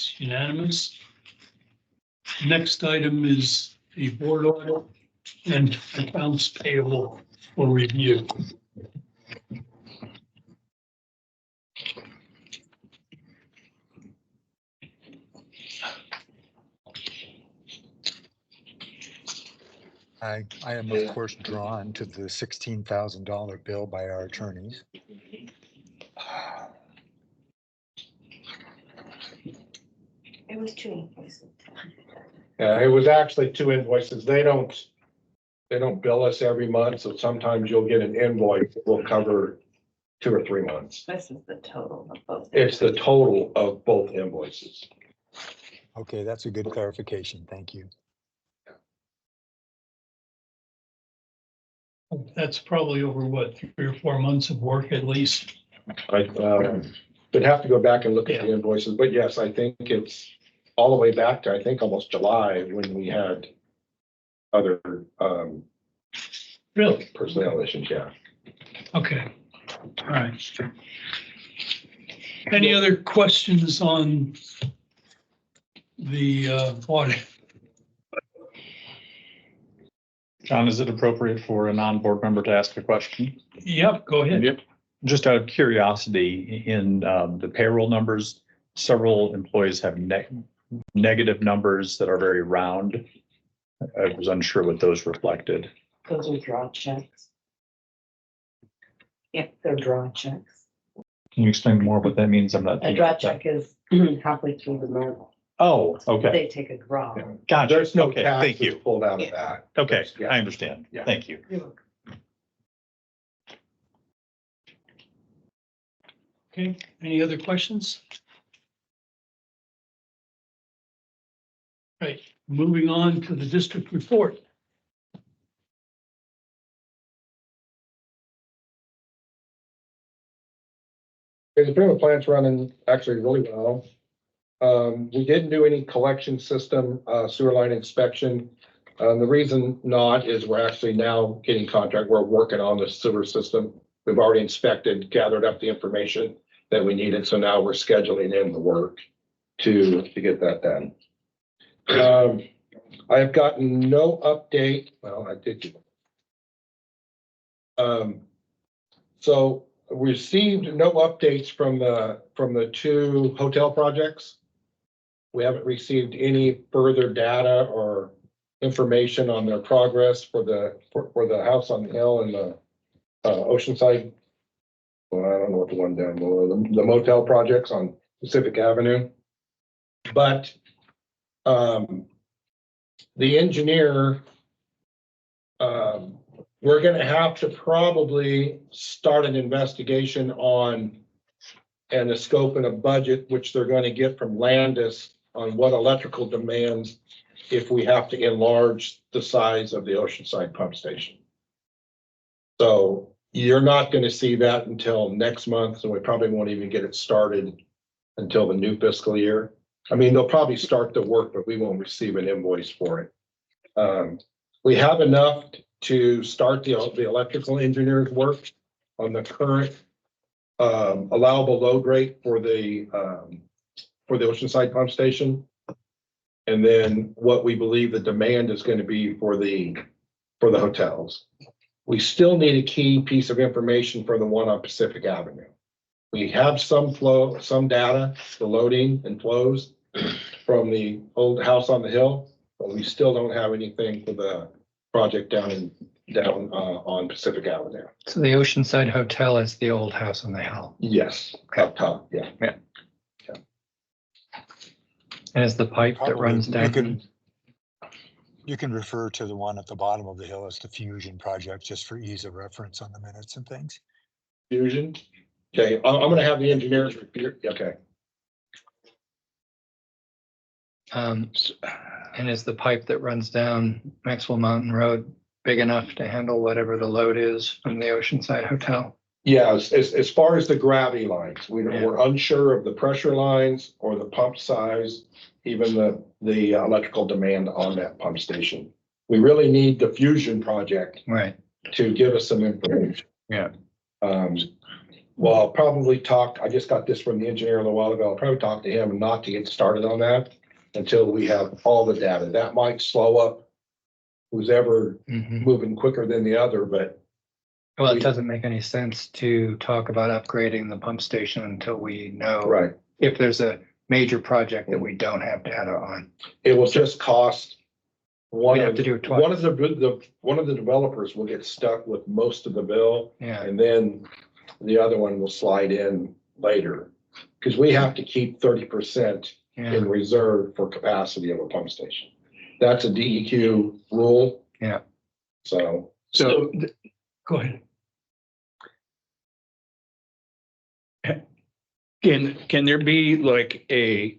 It's unanimous. Next item is the board order and accounts payable for review. I am of course drawn to the $16,000 bill by our attorneys. It was 2 invoices. It was actually 2 invoices. They don't bill us every month, so sometimes you'll get an invoice that will cover 2 or 3 months. This is the total of both. It's the total of both invoices. Okay, that's a good clarification. Thank you. That's probably over what, 3 or 4 months of work at least. I would have to go back and look at the invoices, but yes, I think it's all the way back to, I think, almost July when we had other Really? personnel issues, yeah. Okay, all right. Any other questions on the audit? John, is it appropriate for a non-board member to ask a question? Yep, go ahead. Yep. Just out of curiosity, in the payroll numbers, several employees have negative numbers that are very round. I was unsure what those reflected. Those are draw checks. Yeah, they're draw checks. Can you explain more what that means? I'm not. A draw check is halfway through the month. Oh, okay. They take a draw. Gotcha. There's no Okay, thank taxes you. pulled out of that. Okay, Yeah. I understand. Yeah. Thank you. Okay, any other questions? Right, moving on to the district report. The improvement plant's running actually really well. We didn't do any collection system, sewer line inspection. The reason not is we're actually now getting contract. We're working on the sewer system. We've already inspected, gathered up the information that we needed. So now we're scheduling in the work to get that done. I have gotten no update. Well, I did. So received no updates from the 2 hotel projects. We haven't received any further data or information on their progress for the house on the hill and the Oceanside. Well, I don't know what the one down below, the motel projects on Pacific Avenue. But the engineer, we're gonna have to probably start an investigation on and a scope and a budget, which they're gonna get from Landis on what electrical demands if we have to enlarge the size of the Oceanside pump station. So you're not gonna see that until next month, so we probably won't even get it started until the new fiscal year. I mean, they'll probably start the work, but we won't receive an invoice for it. We have enough to start the electrical engineer's work on the current allowable load rate for the Oceanside pump station. And then what we believe the demand is going to be for the hotels. We still need a key piece of information for the one on Pacific Avenue. We have some data, the loading and flows from the old house on the hill, but we still don't have anything for the project down on Pacific Avenue. So the Oceanside Hotel is the old house on the hill. Yes, up top, yeah. And is the pipe that Probably runs down? You can refer to the one at the bottom of the hill as the Fusion project, just for ease of reference on the minutes and things. Fusion. Okay, I'm gonna have the engineers repeat. Okay. And is the pipe that runs down Maxwell Mountain Road big enough to handle whatever the load is from the Oceanside Hotel? Yeah, as far as the gravity lines, Yeah. we're unsure of the pressure lines or the pump size, even the electrical demand on that pump station. We really need the Fusion project Right. to give us some information. Yeah. Well, I'll probably talk, I just got this from the engineer a little while ago. I'll probably talk to him not to get started on that until we have all the data. That might slow up who's ever Mhm. moving quicker than the other, but Well, it doesn't make any sense to talk about upgrading the pump station until we know right. if there's a major project that we don't have data on. It will just cost one We'd have of, to do it twice. one of one of the developers will get stuck with most of the bill. Yeah, And then the other one will slide in later. Cause we have to keep 30% yeah, in reserve for capacity of a pump station. That's a DEQ rule. yeah. So, So Go ahead. can there be like a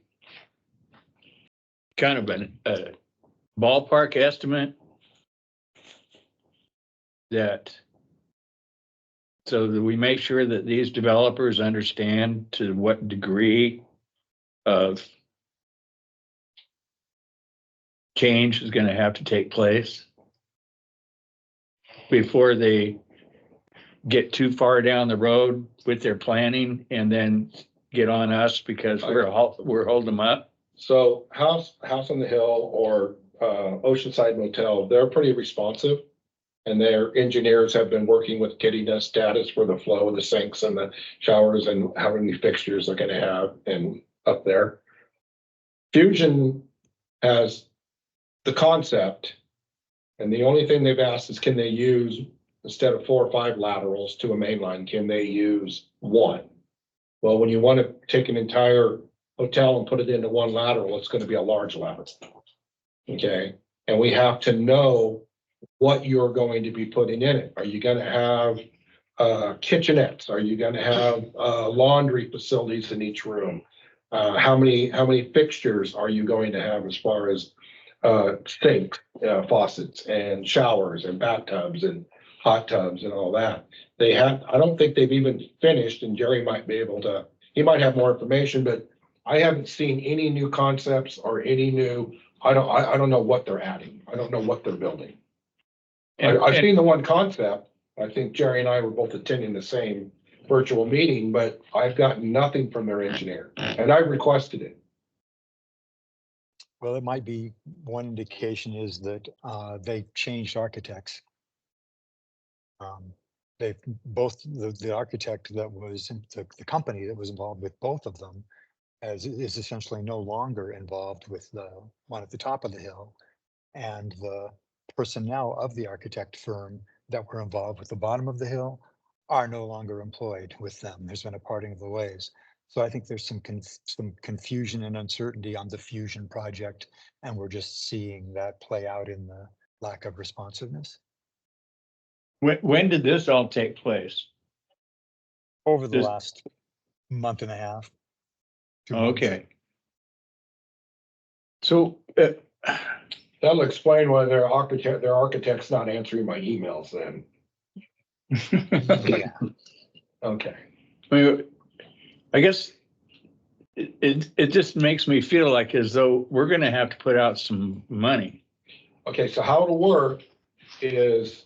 kind of a ballpark estimate that so that we make sure that these developers understand to what degree of change is going to have to take place before they get too far down the road with their planning and then get on us because we're holding them up? so House on the Hill or Oceanside Motel, they're pretty responsive. And their engineers have been working with getting us status for the flow of the sinks and the showers and how many fixtures they're gonna have and up there. Fusion has the concept. And the only thing they've asked is can they use, instead of 4 or 5 laterals to a main line, can they use one? Well, when you want to take an entire hotel and put it into one lateral, it's going to be a large lateral. Okay, and we have to know what you're going to be putting in it. Are you going to have kitchenettes? Are you going to have laundry facilities in each room? How many fixtures are you going to have as far as sinks, faucets and showers and bathtubs and hot tubs and all that? I don't think they've even finished, and Jerry might be able to, he might have more information, but I haven't seen any new concepts or any new, I don't know what they're adding. I don't know what they're building. I've seen the one concept. I think Jerry and I were both attending the same virtual meeting, but I've gotten nothing from their engineer, and I requested it. Well, it might be, one indication is that they've changed architects. They've both, the architect that was, the company that was involved with both of them is essentially no longer involved with the one at the top of the hill. And the personnel of the architect firm that were involved with the bottom of the hill are no longer employed with them. There's been a parting of the ways. So I think there's some confusion and uncertainty on the Fusion project, and we're just seeing that play out in the lack of responsiveness. When did this all take place? Over the This- last month and a half. 2 months. Okay. So, That'll explain why their architect's not answering my emails then. Yeah. Okay. I mean, I guess it just makes me feel like as though we're gonna have to put out some money. Okay, so how it'll work is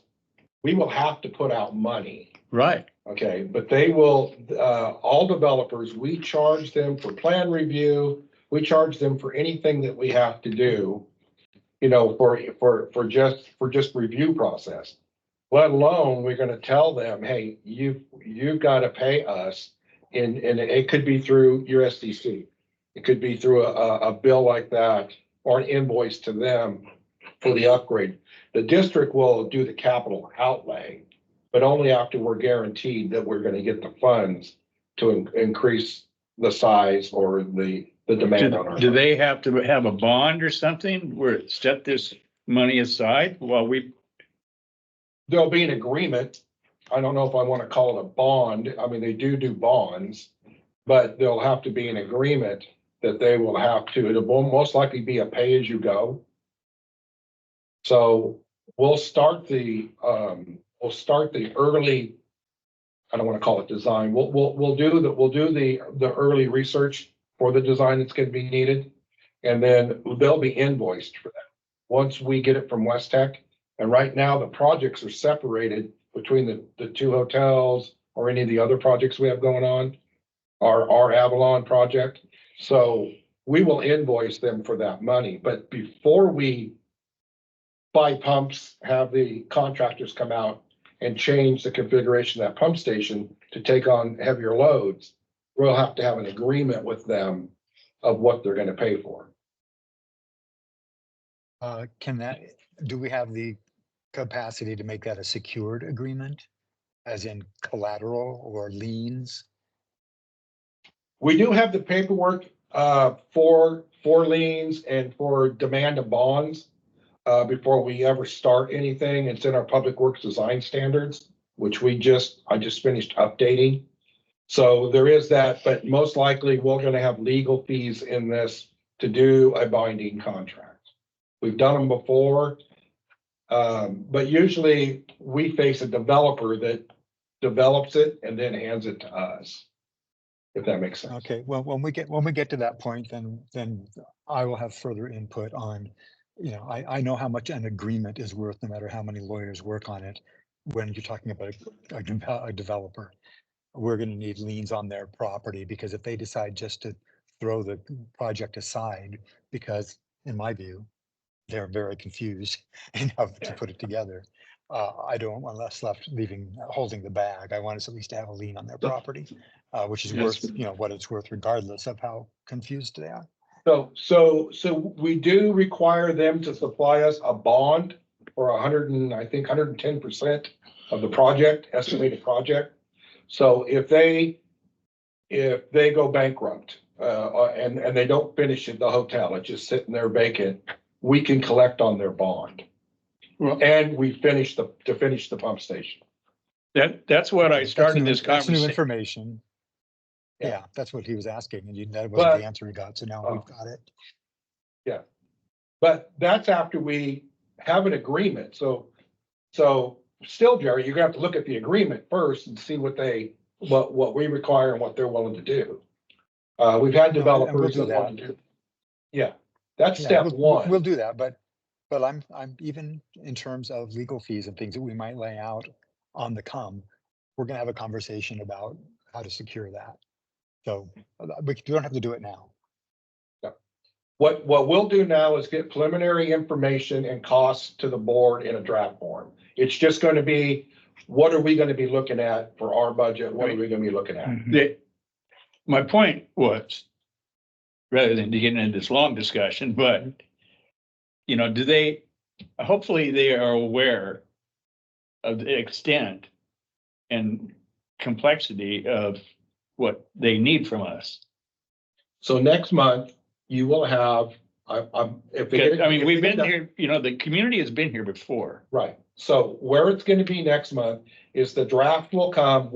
we will have to put out money. Right. Okay, but they will, all developers, we charge them for plan review. We charge them for anything that we have to do, you know, for just review process. Let alone, we're gonna tell them, hey, you've got to pay us. And it could be through your SDC. It could be through a bill like that or an invoice to them for the upgrade. The district will do the capital outlay, but only after we're guaranteed that we're gonna get the funds to increase the size or the demand on our. Do they have to have a bond or something where it set this money aside while we, There'll be an agreement. I don't know if I want to call it a bond. I mean, they do bonds, but there'll have to be an agreement that they will have to, it'll most likely be a pay as you go. So we'll start the early, I don't want to call it design. We'll do the early research for the design that's going to be needed. And then they'll be invoiced for that once we get it from West Tech. And right now the projects are separated between the 2 hotels, or any of the other projects we have going on, our Avalon project. So we will invoice them for that money, but before we buy pumps, have the contractors come out and change the configuration of that pump station to take on heavier loads, we'll have to have an agreement with them of what they're gonna pay for. Do we have the capacity to make that a secured agreement? As in collateral or liens? We do have the paperwork for liens and for demand of bonds before we ever start anything. It's in our Public Works Design Standards, which I just finished updating. So there is that, but most likely we're gonna have legal fees in this to do a binding contract. We've done them before, but usually we face a developer that develops it and then hands it to us. If that makes sense. Okay, well, when we get to that point, then I will have further input on, I know how much an agreement is worth, no matter how many lawyers work on it. When you're talking about a developer, we're gonna need liens on their property, because if they decide just to throw the project aside, because in my view, they're very confused in how to put it together. I don't want us left holding the bag. I want us at least to have a lien on their property, which is worth, what it's worth regardless of how confused they are. So we do require them to supply us a bond for 110% of the project, estimated project. So if they go bankrupt, and they don't finish the hotel, it's just sitting there vacant, we can collect on their bond. Well- And we finish the pump station. That's what I started this That's new conversation. information. Yeah. Yeah, that's what he was asking, and that wasn't But- the answer he got, so now Oh. we've got it. But that's after we have an agreement. So still, Jerry, you're gonna have to look at the agreement first and see what we require and what they're willing to do. We've had No, and we'll developers do that want that. to do. Yeah, that's Yeah, step we'll one. do that, but I'm even in terms of legal fees and things that we might lay out on the we're gonna have a conversation about how to secure that. So we don't have to do it now. What we'll do now is get preliminary information and costs to the board in a draft form. It's just gonna be, what are we gonna be looking at for our budget? What are we gonna be looking at? My point was, rather than getting into this long discussion, but, hopefully they are aware of the extent and complexity of what they need from us. So next month, you will have, if they get. I mean, if we've they been get here, the community has been here before. Right, so where it's gonna be next month is the draft will come,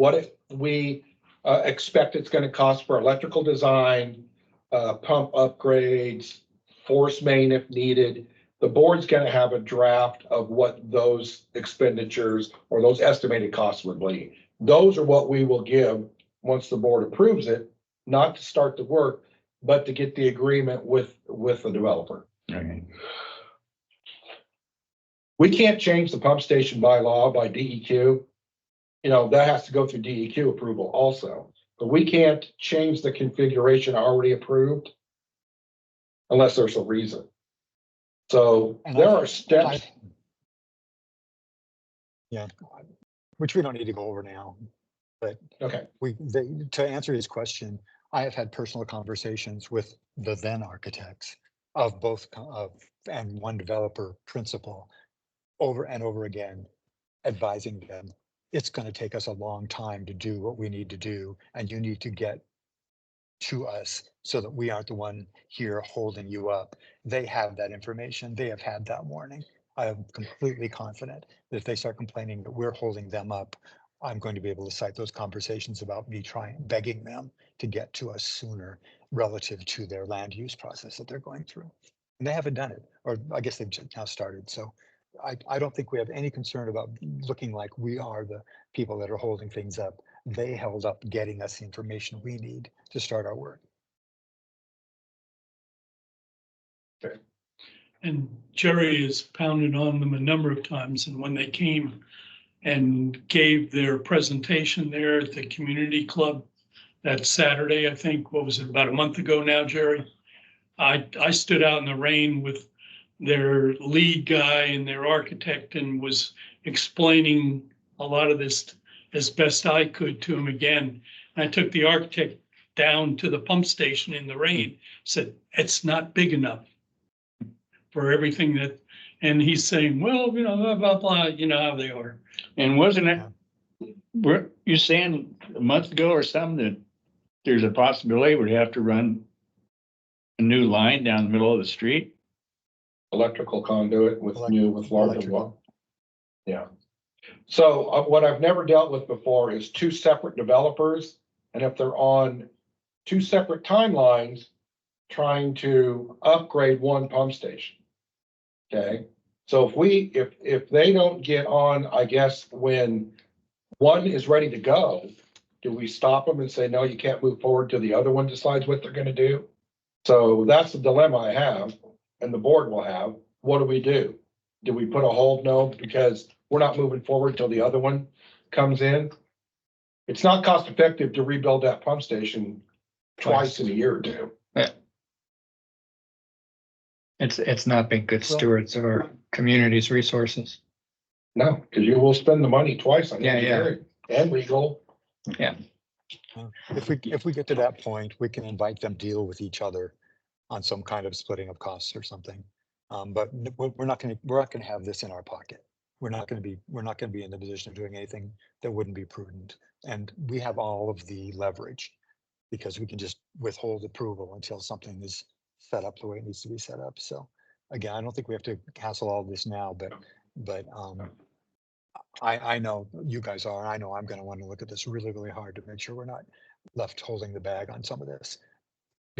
we expect it's gonna cost for electrical design, pump upgrades, force main if needed. The board's gonna have a draft of what those expenditures or those estimated costs would be. Those are what we will give once the board approves it, not to start the work, but to get the agreement with the developer. Okay. We can't change the pump station by law, by DEQ. That has to go through DEQ approval also, but we can't change the configuration already approved unless there's a reason. So And there are steps. Yeah, which we don't need to go over now, but Okay, to answer his question, I have had personal conversations with the then architects of both and one developer principal over and over again, advising them, it's going to take us a long time to do what we need to do, and you need to get to us so that we aren't the one here holding you up. They have that information. They have had that warning. I am completely confident that if they start complaining that we're holding them up, I'm going to be able to cite those conversations about me begging them to get to us sooner relative to their land use process that they're going through. And they haven't done it, or I guess they've just now started. So I don't think we have any concern about looking like we are the people that are holding things up. They held up getting us the information we need to start our work. And Jerry has pounded on them a number of times, and when they came and gave their presentation there at the community club that Saturday, I think, what was it, about a month ago now, Jerry? I stood out in the rain with their lead guy and their architect and was explaining a lot of this as best I could to him again. I took the architect down to the pump station in the rain, said, it's not big enough for everything that, and he's saying, well, you know, blah, blah, blah, you know how they are. And wasn't it, were you saying a month ago or something that there's a possibility we'd have to run a new line down the middle of the street? Electrical conduit with larger Electrical. one. Yeah. So what I've never dealt with before is two separate developers, and if they're on two separate timelines, trying to upgrade one pump station. Okay, so if they don't get on, I guess, when one is ready to go, do we stop them and say, no, you can't move forward till the other one decides what they're gonna do? So that's the dilemma I have, and the board will have. What do we do? Do we put a hold? No, because we're not moving forward till the other one comes in. It's not cost effective to rebuild that pump station twice in a year or two. It's not been good stewards of our community's resources. No, because you will spend the money twice on Yeah, yeah. engineering and legal. If we get to that point, we can invite them to deal with each other on some kind of splitting of costs or something. But we're not gonna have this in our pocket. We're not gonna be in the position of doing anything that wouldn't be prudent. And we have all of the leverage because we can just withhold approval until something is set up the way it needs to be set up. So again, I don't think we have to hassle all this now, but I know you guys are, and I know I'm gonna want to look at this really, really hard to make sure we're not left holding the bag on some of this.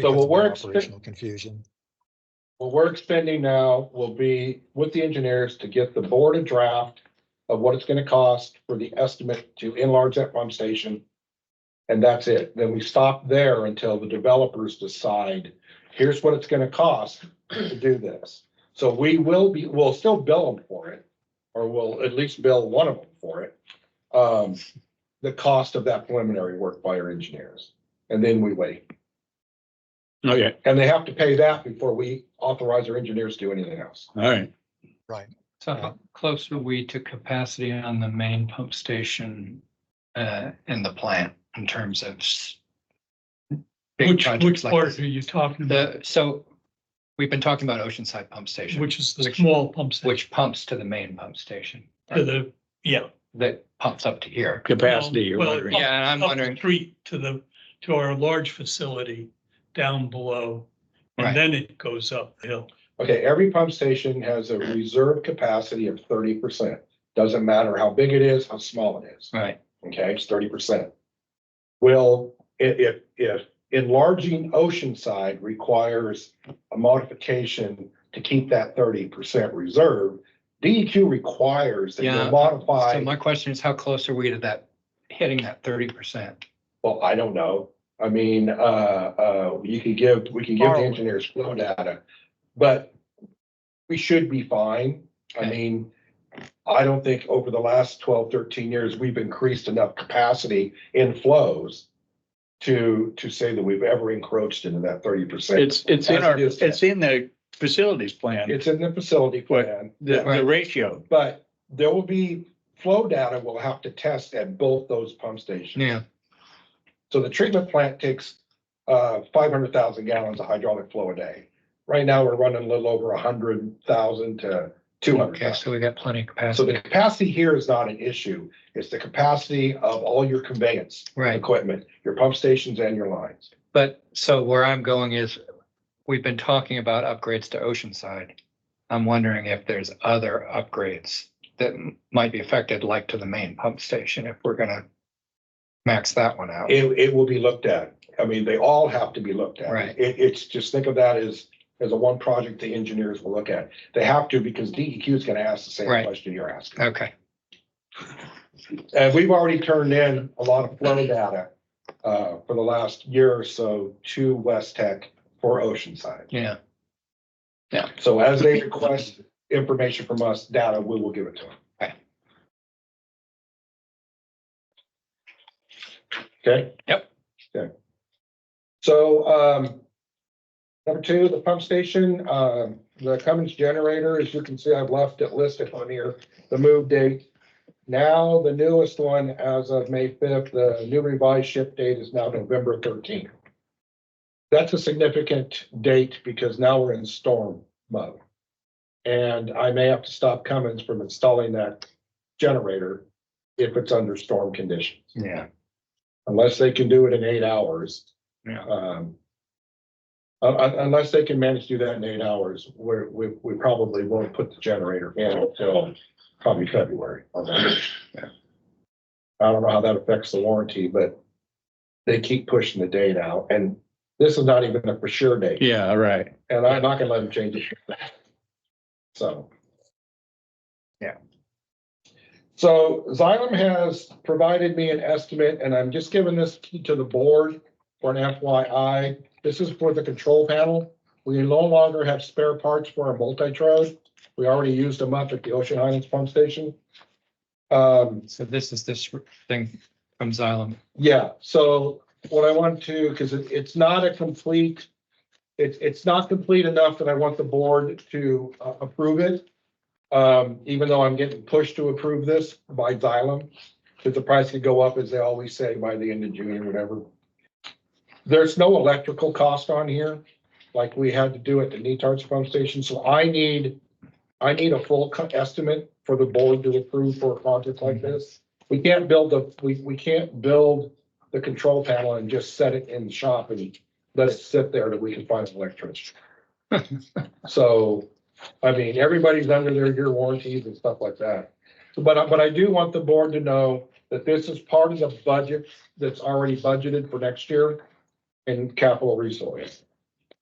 So because what of we're our operational confusion. What we're expending now will be with the engineers to get the board a draft of what it's gonna cost for the estimate to enlarge that pump station. And that's it. Then we stop there until the developers decide, here's what it's gonna cost to do this. So we'll still bill them for it, or we'll at least bill one of them for it. The cost of that preliminary work by our engineers, and then we wait. Okay, And they have to pay that before we authorize our engineers to do anything else. all right. Right. So how close are we to capacity on the main pump station in the plant in terms of big Which projects like part this? are you talking about? So we've been talking about Oceanside Pump Station, Which is the small pump station which pumps to the main pump station. to the, yeah. That pumps up to here. Capacity, you're Well, wondering. Yeah, and I'm up the wondering, street to our large facility down below, Right. and then it goes up the hill. Okay, every pump station has a reserve capacity of 30%. Doesn't matter how big it is, how small it is. right, Okay, it's 30%. Well, if enlarging Oceanside requires a modification to keep that 30% reserve, DEQ requires that you Yeah, modify. so my question is, how close are we to that, hitting that 30%? Well, I don't know. I mean, we can give the engineers flow data, but we should be fine. I Okay. mean, I don't think over the last 12, 13 years, we've increased enough capacity in flows to say that we've ever encroached into that 30%. It's in As our, it is it's in the facilities plan, It's in the facility plan, the ratio. but there will be flow data we'll have to test at both those pump stations. Yeah, So the treatment plant takes 500,000 gallons of hydraulic flow a day. Right now, we're running a little over 100,000 to okay, 200,000. so we got plenty of So the capacity, capacity here is not an issue. It's the capacity of all your conveyance right? equipment, your pump stations and your lines. But so where I'm going is, we've been talking about upgrades to Oceanside. I'm wondering if there's other upgrades that might be affected, like to the main pump station, if we're gonna max that one out. It will be looked at. I mean, they all have to be looked at. Right. It's just think of that as a one project the engineers will look at. They have to because DEQ is gonna ask the same Right. question you're asking. Okay, And we've already turned in a lot of flow data for the last year or so to West Tech for Oceanside. yeah, So as they request information from us, data, we will give it to them. Okay? Yep. Okay. So, number two, the pump station, the Cummins generator, as you can see, I've left it listed on here, the move date. Now, the newest one, as of May 5th, the new revised ship date is now November 13th. That's a significant date because now we're in storm mode. And I may have to stop Cummins from installing that generator if it's under storm conditions, Yeah. unless they can do it in 8 hours. Yeah. Unless they can manage to do that in 8 hours, we probably won't put the generator in until probably February. Yeah. I don't know how that affects the warranty, but they keep pushing the date out, and this is not even a for sure date. Yeah, right. And I'm not gonna let them change it. So. Yeah. So Xylem has provided me an estimate, and I'm just giving this to the board for an FYI. This is for the control panel. We no longer have spare parts for our multi-trode. We already used them up at the Ocean Islands pump station. So this is this thing from Xylem. Yeah, so what I want to, because it's not a complete, it's not complete enough that I want the board to approve it. Even though I'm getting pushed to approve this by Xylem, because the price could go up, as they always say, by the end of June or whatever. There's no electrical cost on here, like we had to do at the Netarts pump station, so I need a full estimate for the board to approve for a project like this. We can't build we can't build the control panel and just set it in the shop and let it sit there that we can find an electrician. So, I mean, everybody's under their year warranties and stuff like that. But I do want the board to know that this is part of the budget that's already budgeted for next year in capital resource.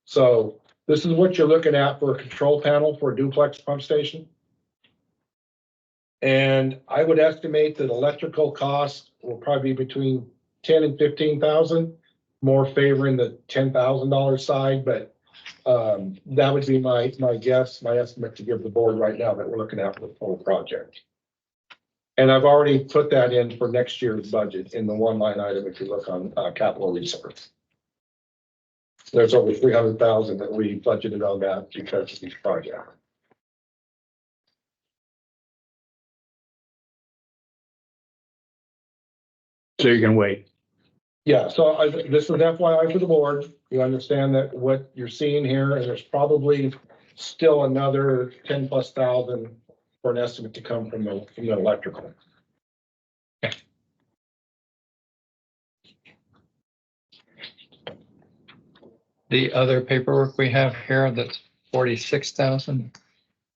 So this is what you're looking at for a control panel for a duplex pump station. And I would estimate that electrical costs will probably be between 10 and 15,000, more favoring the $10,000 side, but that would be my guess, my estimate to give the board right now that we're looking at for the whole project. And I've already put that in for next year's budget in the one line item if you look on capital resource. There's over 300,000 that we budgeted on that because of these projects. So you can wait. Yeah, so this is FYI for the board. You understand that what you're seeing here, and there's probably still another 10,000+ for an estimate to come from the electrical. The other paperwork we have here, that's 46,000.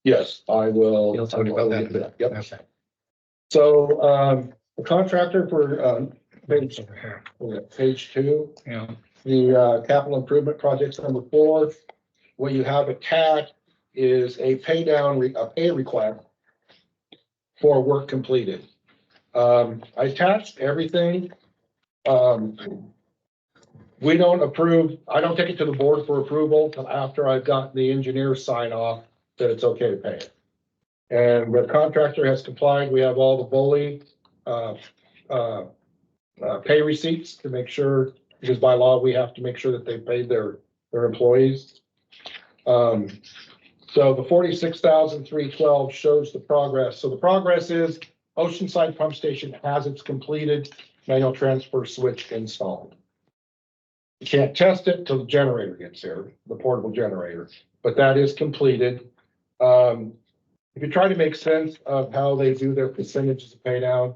Yes, I will. You'll talk I will about get to that. Yep. Okay. So, the contractor for, It's over here. page 2, Yeah. the, capital improvement projects number 4, what you have attached is a pay request for work completed. I attached everything. We don't approve, I don't take it to the board for approval until after I've got the engineer sign off that it's okay to pay it. And the contractor has complied. We have all the BOLI, pay receipts to make sure, because by law, we have to make sure that they paid their employees. So the 46,312 shows the progress. So the progress is Oceanside Pump Station has its completed manual transfer switch installed. You can't test it till the generator gets here, the portable generator, but that is completed. If you try to make sense of how they do their percentages of pay down,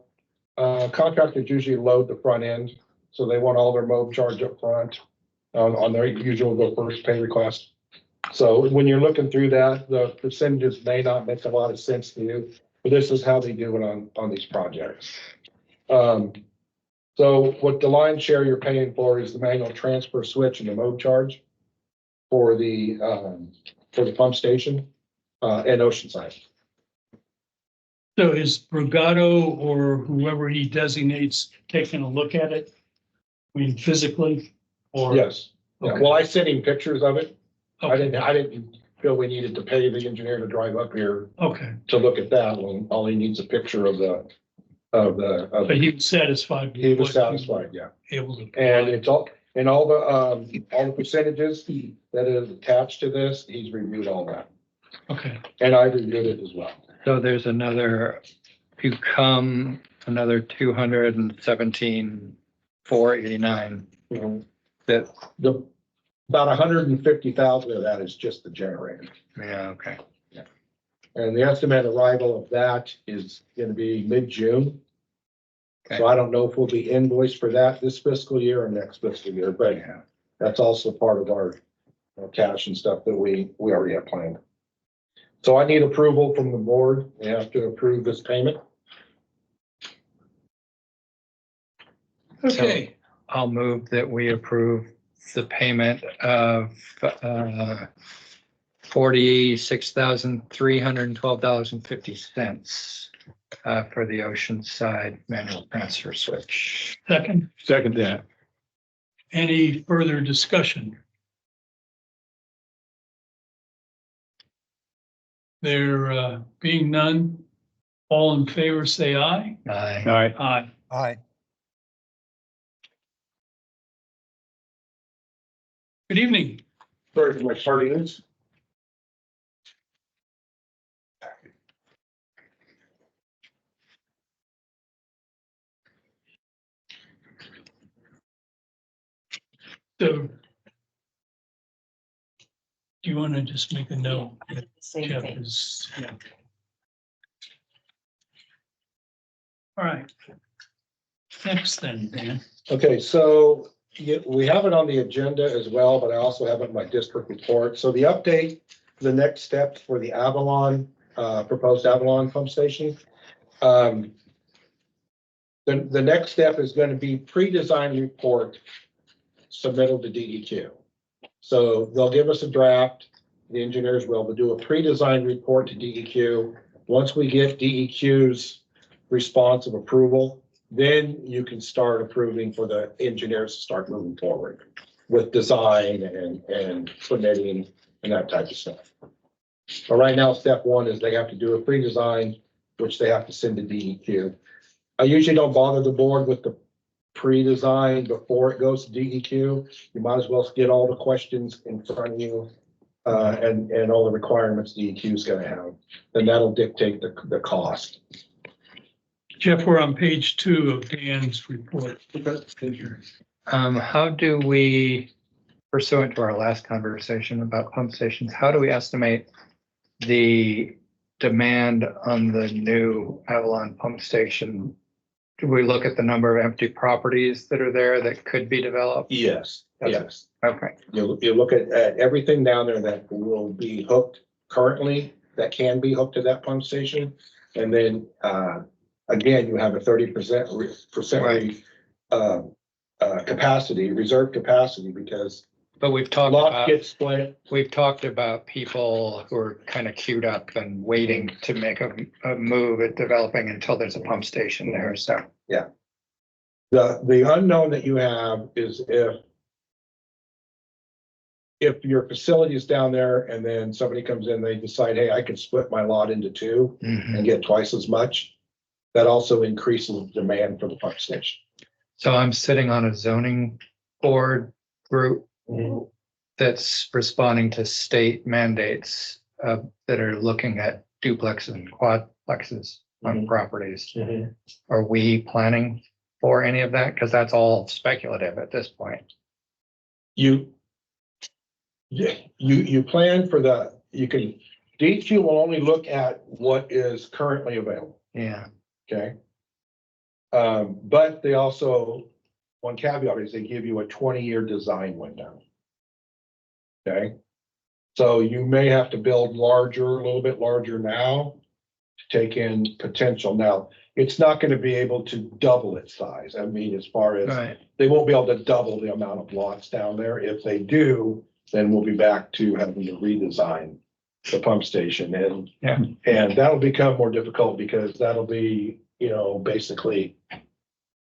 contractors usually load the front end, so they want all their mob charge up front on their usual go first pay request. So when you're looking through that, the percentages may not make a lot of sense to you, but this is how they do it on these projects. So what the line share you're paying for is the manual transfer switch and the mode charge for the pump station and Oceanside. So is Brigado or whoever he designates taking a look at it? I mean, physically or? Yes. Yeah. Okay. Well, I sent him pictures of it. Okay. I didn't feel we needed to pay the engineer to drive up here Okay. to look at that. When all he needs a picture of of the, of, But he was satisfied. with he was what you satisfied, were yeah. Able to. And provide. it's all the percentages that is attached to this, he's reviewed all that. Okay, And I reviewed it as well. So there's another, if you come, another 217,489 that, The, about 150,000 of that is just the generator. yeah, okay. And the estimated arrival of that is gonna be mid-June. Okay. So I don't know if we'll be invoiced for that this fiscal year or next fiscal year, but Yeah. that's also part of our cash and stuff that we already have planned. So I need approval from the board. We have to approve this payment. okay, I'll move that we approve the payment of $46,312.50 for the Oceanside manual transfer switch. second, Second that. any further discussion? There being none, all in favor, say aye. Aye. All right. Aye. Aye. Good evening. Sorry for my tardiness. So do you want to just make a note that Same Jeff thing. is, yeah. All right. Next then, Dan. Okay, so we have it on the agenda as well, but I also have it in my district report. So the update, the next steps for the Avalon, proposed Avalon pump station. The next step is going to be pre-design report submitted to DEQ. So they'll give us a draft, the engineers will, but do a pre-design report to DEQ. Once we get DEQ's response of approval, then you can start approving for the engineers to start moving forward with design and permitting and that type of stuff. But right now, step one is they have to do a pre-design, which they have to send to DEQ. I usually don't bother the board with the pre-design before it goes to DEQ. You might as well get all the questions in front of you and all the requirements DEQ is gonna have. Then that'll dictate the cost. Jeff, we're on page 2 of Dan's report. How do we, pursuant to our last conversation about pump stations, how do we estimate the demand on the new Avalon pump station? Do we look at the number of empty properties that are there that could be developed? Yes, yes. Okay, You look at everything down there that will be hooked currently, that can be hooked to that pump station. And then, again, you have a 30% capacity, reserve capacity, because but we've talked lots about, get split. we've talked about people who are kind of queued up and waiting to make a move at developing until there's a pump station there, so. The unknown that you have is if your facility is down there and then somebody comes in, they decide, hey, I can split my lot into two and get twice as much. That also increases demand for the pump station. So I'm sitting on a zoning board group that's responding to state mandates that are looking at duplexes and quadplexes on properties. Are we planning for any of that? Because that's all speculative at this point. You plan for DEQ will only look at what is currently available, Yeah, okay? But they also, one caveat is they give you a 20-year design window. Okay? So you may have to build larger, a little bit larger now to take in potential. Now, it's not going to be able to double its size. I mean, as far as right. they won't be able to double the amount of lots down there. If they do, then we'll be back to having to redesign the pump station and that'll become more difficult because that'll be, basically,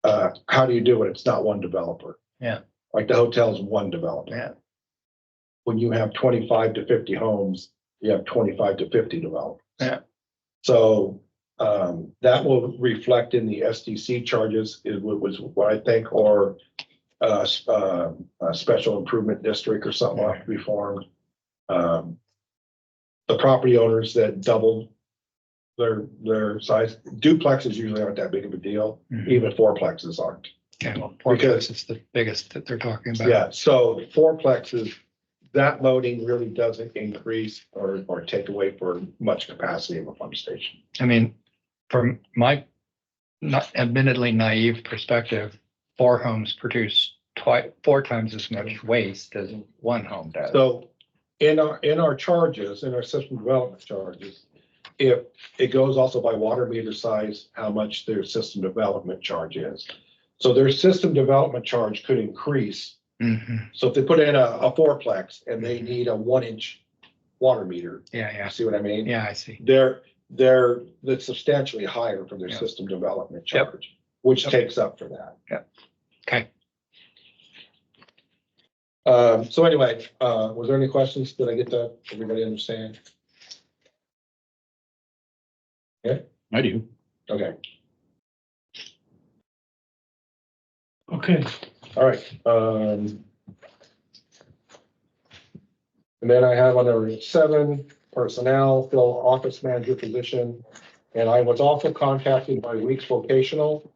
how do you do it? It's not one developer. Yeah. Like the hotel's one developer. Yeah. When you have 25 to 50 homes, you have 25 to 50 developers. Yeah. So That will reflect in the SDC charges, is what was what I think, or a special improvement district or something will have to be formed. The property owners that doubled their size, duplexes usually aren't that big of a deal, Mhm. even fourplexes aren't. Yeah, well, fourplex is the biggest that they're talking about. Yeah, so fourplexes, that loading really doesn't increase or take away for much capacity of a pump station. I mean, from my not admittedly naive perspective, 4 homes produce 4 times as much waste as 1 home does. So in our charges, in our system development charges, if it goes also by water meter size, how much their system development charge is. So their system development charge could increase. Mhm. So if they put in a fourplex and they need a 1-inch water meter, Yeah, you see what I mean? yeah, I see. That's substantially higher from their Yeah. system development Yep. charge, which Yep. takes up for that. Okay. So anyway, was there any questions? Did I get that? Everybody understand? I do. Okay, Okay, all right. And then I have under 7, personnel, fill office manager position. And I was also contacted by Weeks Vocational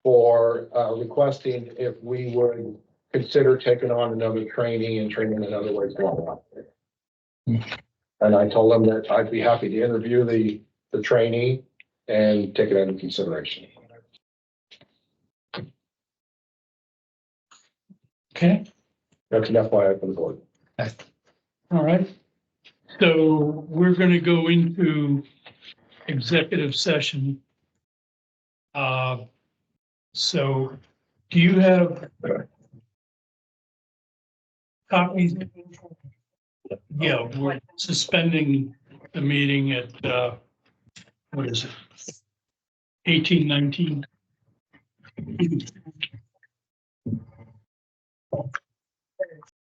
for requesting if we would consider taking on another trainee and training in other ways. And I told them that I'd be happy to interview the trainee and take it under consideration. okay, That's enough FYI for the board. all right. So we're gonna go into executive session. So do you have copies? Yeah, we're suspending the meeting at, what is it? 18:19.